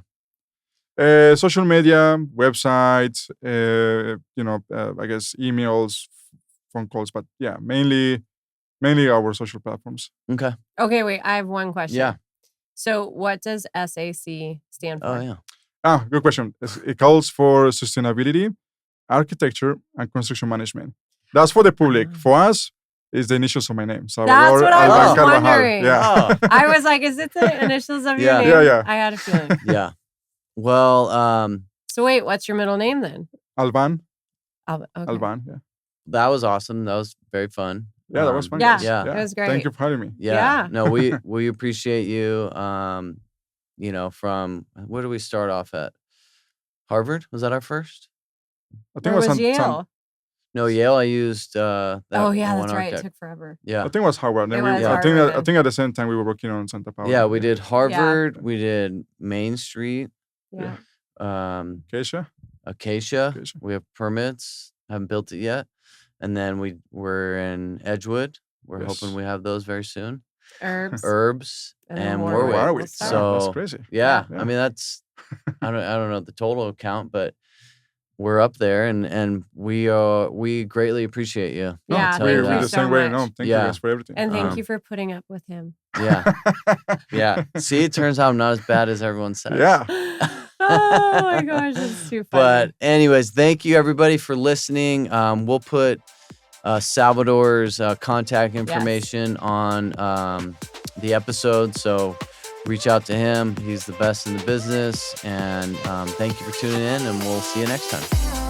Speaker 2: Social media, websites, I guess emails, phone calls, but yeah, mainly our social platforms.
Speaker 1: Okay.
Speaker 3: Okay, wait. I have one question.
Speaker 1: Yeah.
Speaker 3: So, what does SAC stand for?
Speaker 1: Oh, yeah.
Speaker 2: Good question. It calls for sustainability, architecture, and construction management. That's for the public. For us, it's the initials of my name. Salvador
Speaker 3: what I
Speaker 2: Alban
Speaker 3: was
Speaker 2: Carvajal.
Speaker 3: wondering.
Speaker 2: Yeah.
Speaker 1: Oh,
Speaker 3: I was like, is it the initials of your
Speaker 1: Yeah.
Speaker 3: name?
Speaker 2: Yeah.
Speaker 3: I had a feeling.
Speaker 1: yeah. Well,
Speaker 3: So, wait, what's your middle name then?
Speaker 2: Alban.
Speaker 3: Okay.
Speaker 2: Alban. Yeah.
Speaker 1: that was awesome. That was very fun.
Speaker 2: Yeah, that was fun.
Speaker 3: Yeah,
Speaker 2: guys.
Speaker 1: yeah.
Speaker 3: it was
Speaker 2: Thank
Speaker 3: great.
Speaker 2: you for having me.
Speaker 1: Yeah.
Speaker 3: Yeah.
Speaker 1: No, we appreciate you. From where do we start off at? Harvard? Was that our first?
Speaker 2: I think
Speaker 3: Where
Speaker 2: it was
Speaker 3: was
Speaker 2: San-
Speaker 3: Yale?
Speaker 1: No, Yale. I used that.
Speaker 3: Oh, yeah,
Speaker 1: one
Speaker 3: that's right. It
Speaker 1: architect.
Speaker 3: took forever.
Speaker 2: I
Speaker 1: Yeah.
Speaker 2: think it was Howard. Then
Speaker 3: It
Speaker 2: we,
Speaker 3: was
Speaker 2: I think
Speaker 3: Harvard.
Speaker 2: I think at the same time we were working on Santa Paula.
Speaker 1: Yeah, we did Harvard. We did Main Street.
Speaker 3: Yeah.
Speaker 2: Keisha.
Speaker 1: Acacia.
Speaker 2: Acacia.
Speaker 1: We have permits. Haven't built it yet. And then we're in Edgewood. We're
Speaker 2: Yes.
Speaker 1: hoping we have those very soon.
Speaker 3: Herbs.
Speaker 1: Herbs
Speaker 3: And then
Speaker 1: and
Speaker 3: Warwick.
Speaker 1: Warwick.
Speaker 2: Warwick.
Speaker 3: We'll start.
Speaker 1: So
Speaker 2: That's crazy.
Speaker 1: yeah,
Speaker 2: Yeah.
Speaker 1: I mean that's I don't know the total count, but we're up there and we greatly appreciate you.
Speaker 2: No,
Speaker 3: Yeah,
Speaker 1: I'll tell
Speaker 2: we
Speaker 1: you
Speaker 3: thank
Speaker 2: feel
Speaker 3: you
Speaker 2: the
Speaker 1: that.
Speaker 3: so
Speaker 2: same way.
Speaker 3: much.
Speaker 2: No, thank
Speaker 1: Yeah.
Speaker 2: you guys for everything.
Speaker 3: And thank
Speaker 1: Um,
Speaker 3: you for putting up with him.
Speaker 1: Yeah. Yeah. See, it turns out I'm not as bad as everyone says.
Speaker 2: Yeah.
Speaker 3: Oh my gosh, that's too funny.
Speaker 1: But anyways, thank you everybody for listening. We'll put Salvador's contact information on the episode. So reach out to him. He's the best in the business. And thank you for tuning in, and we'll see you next time.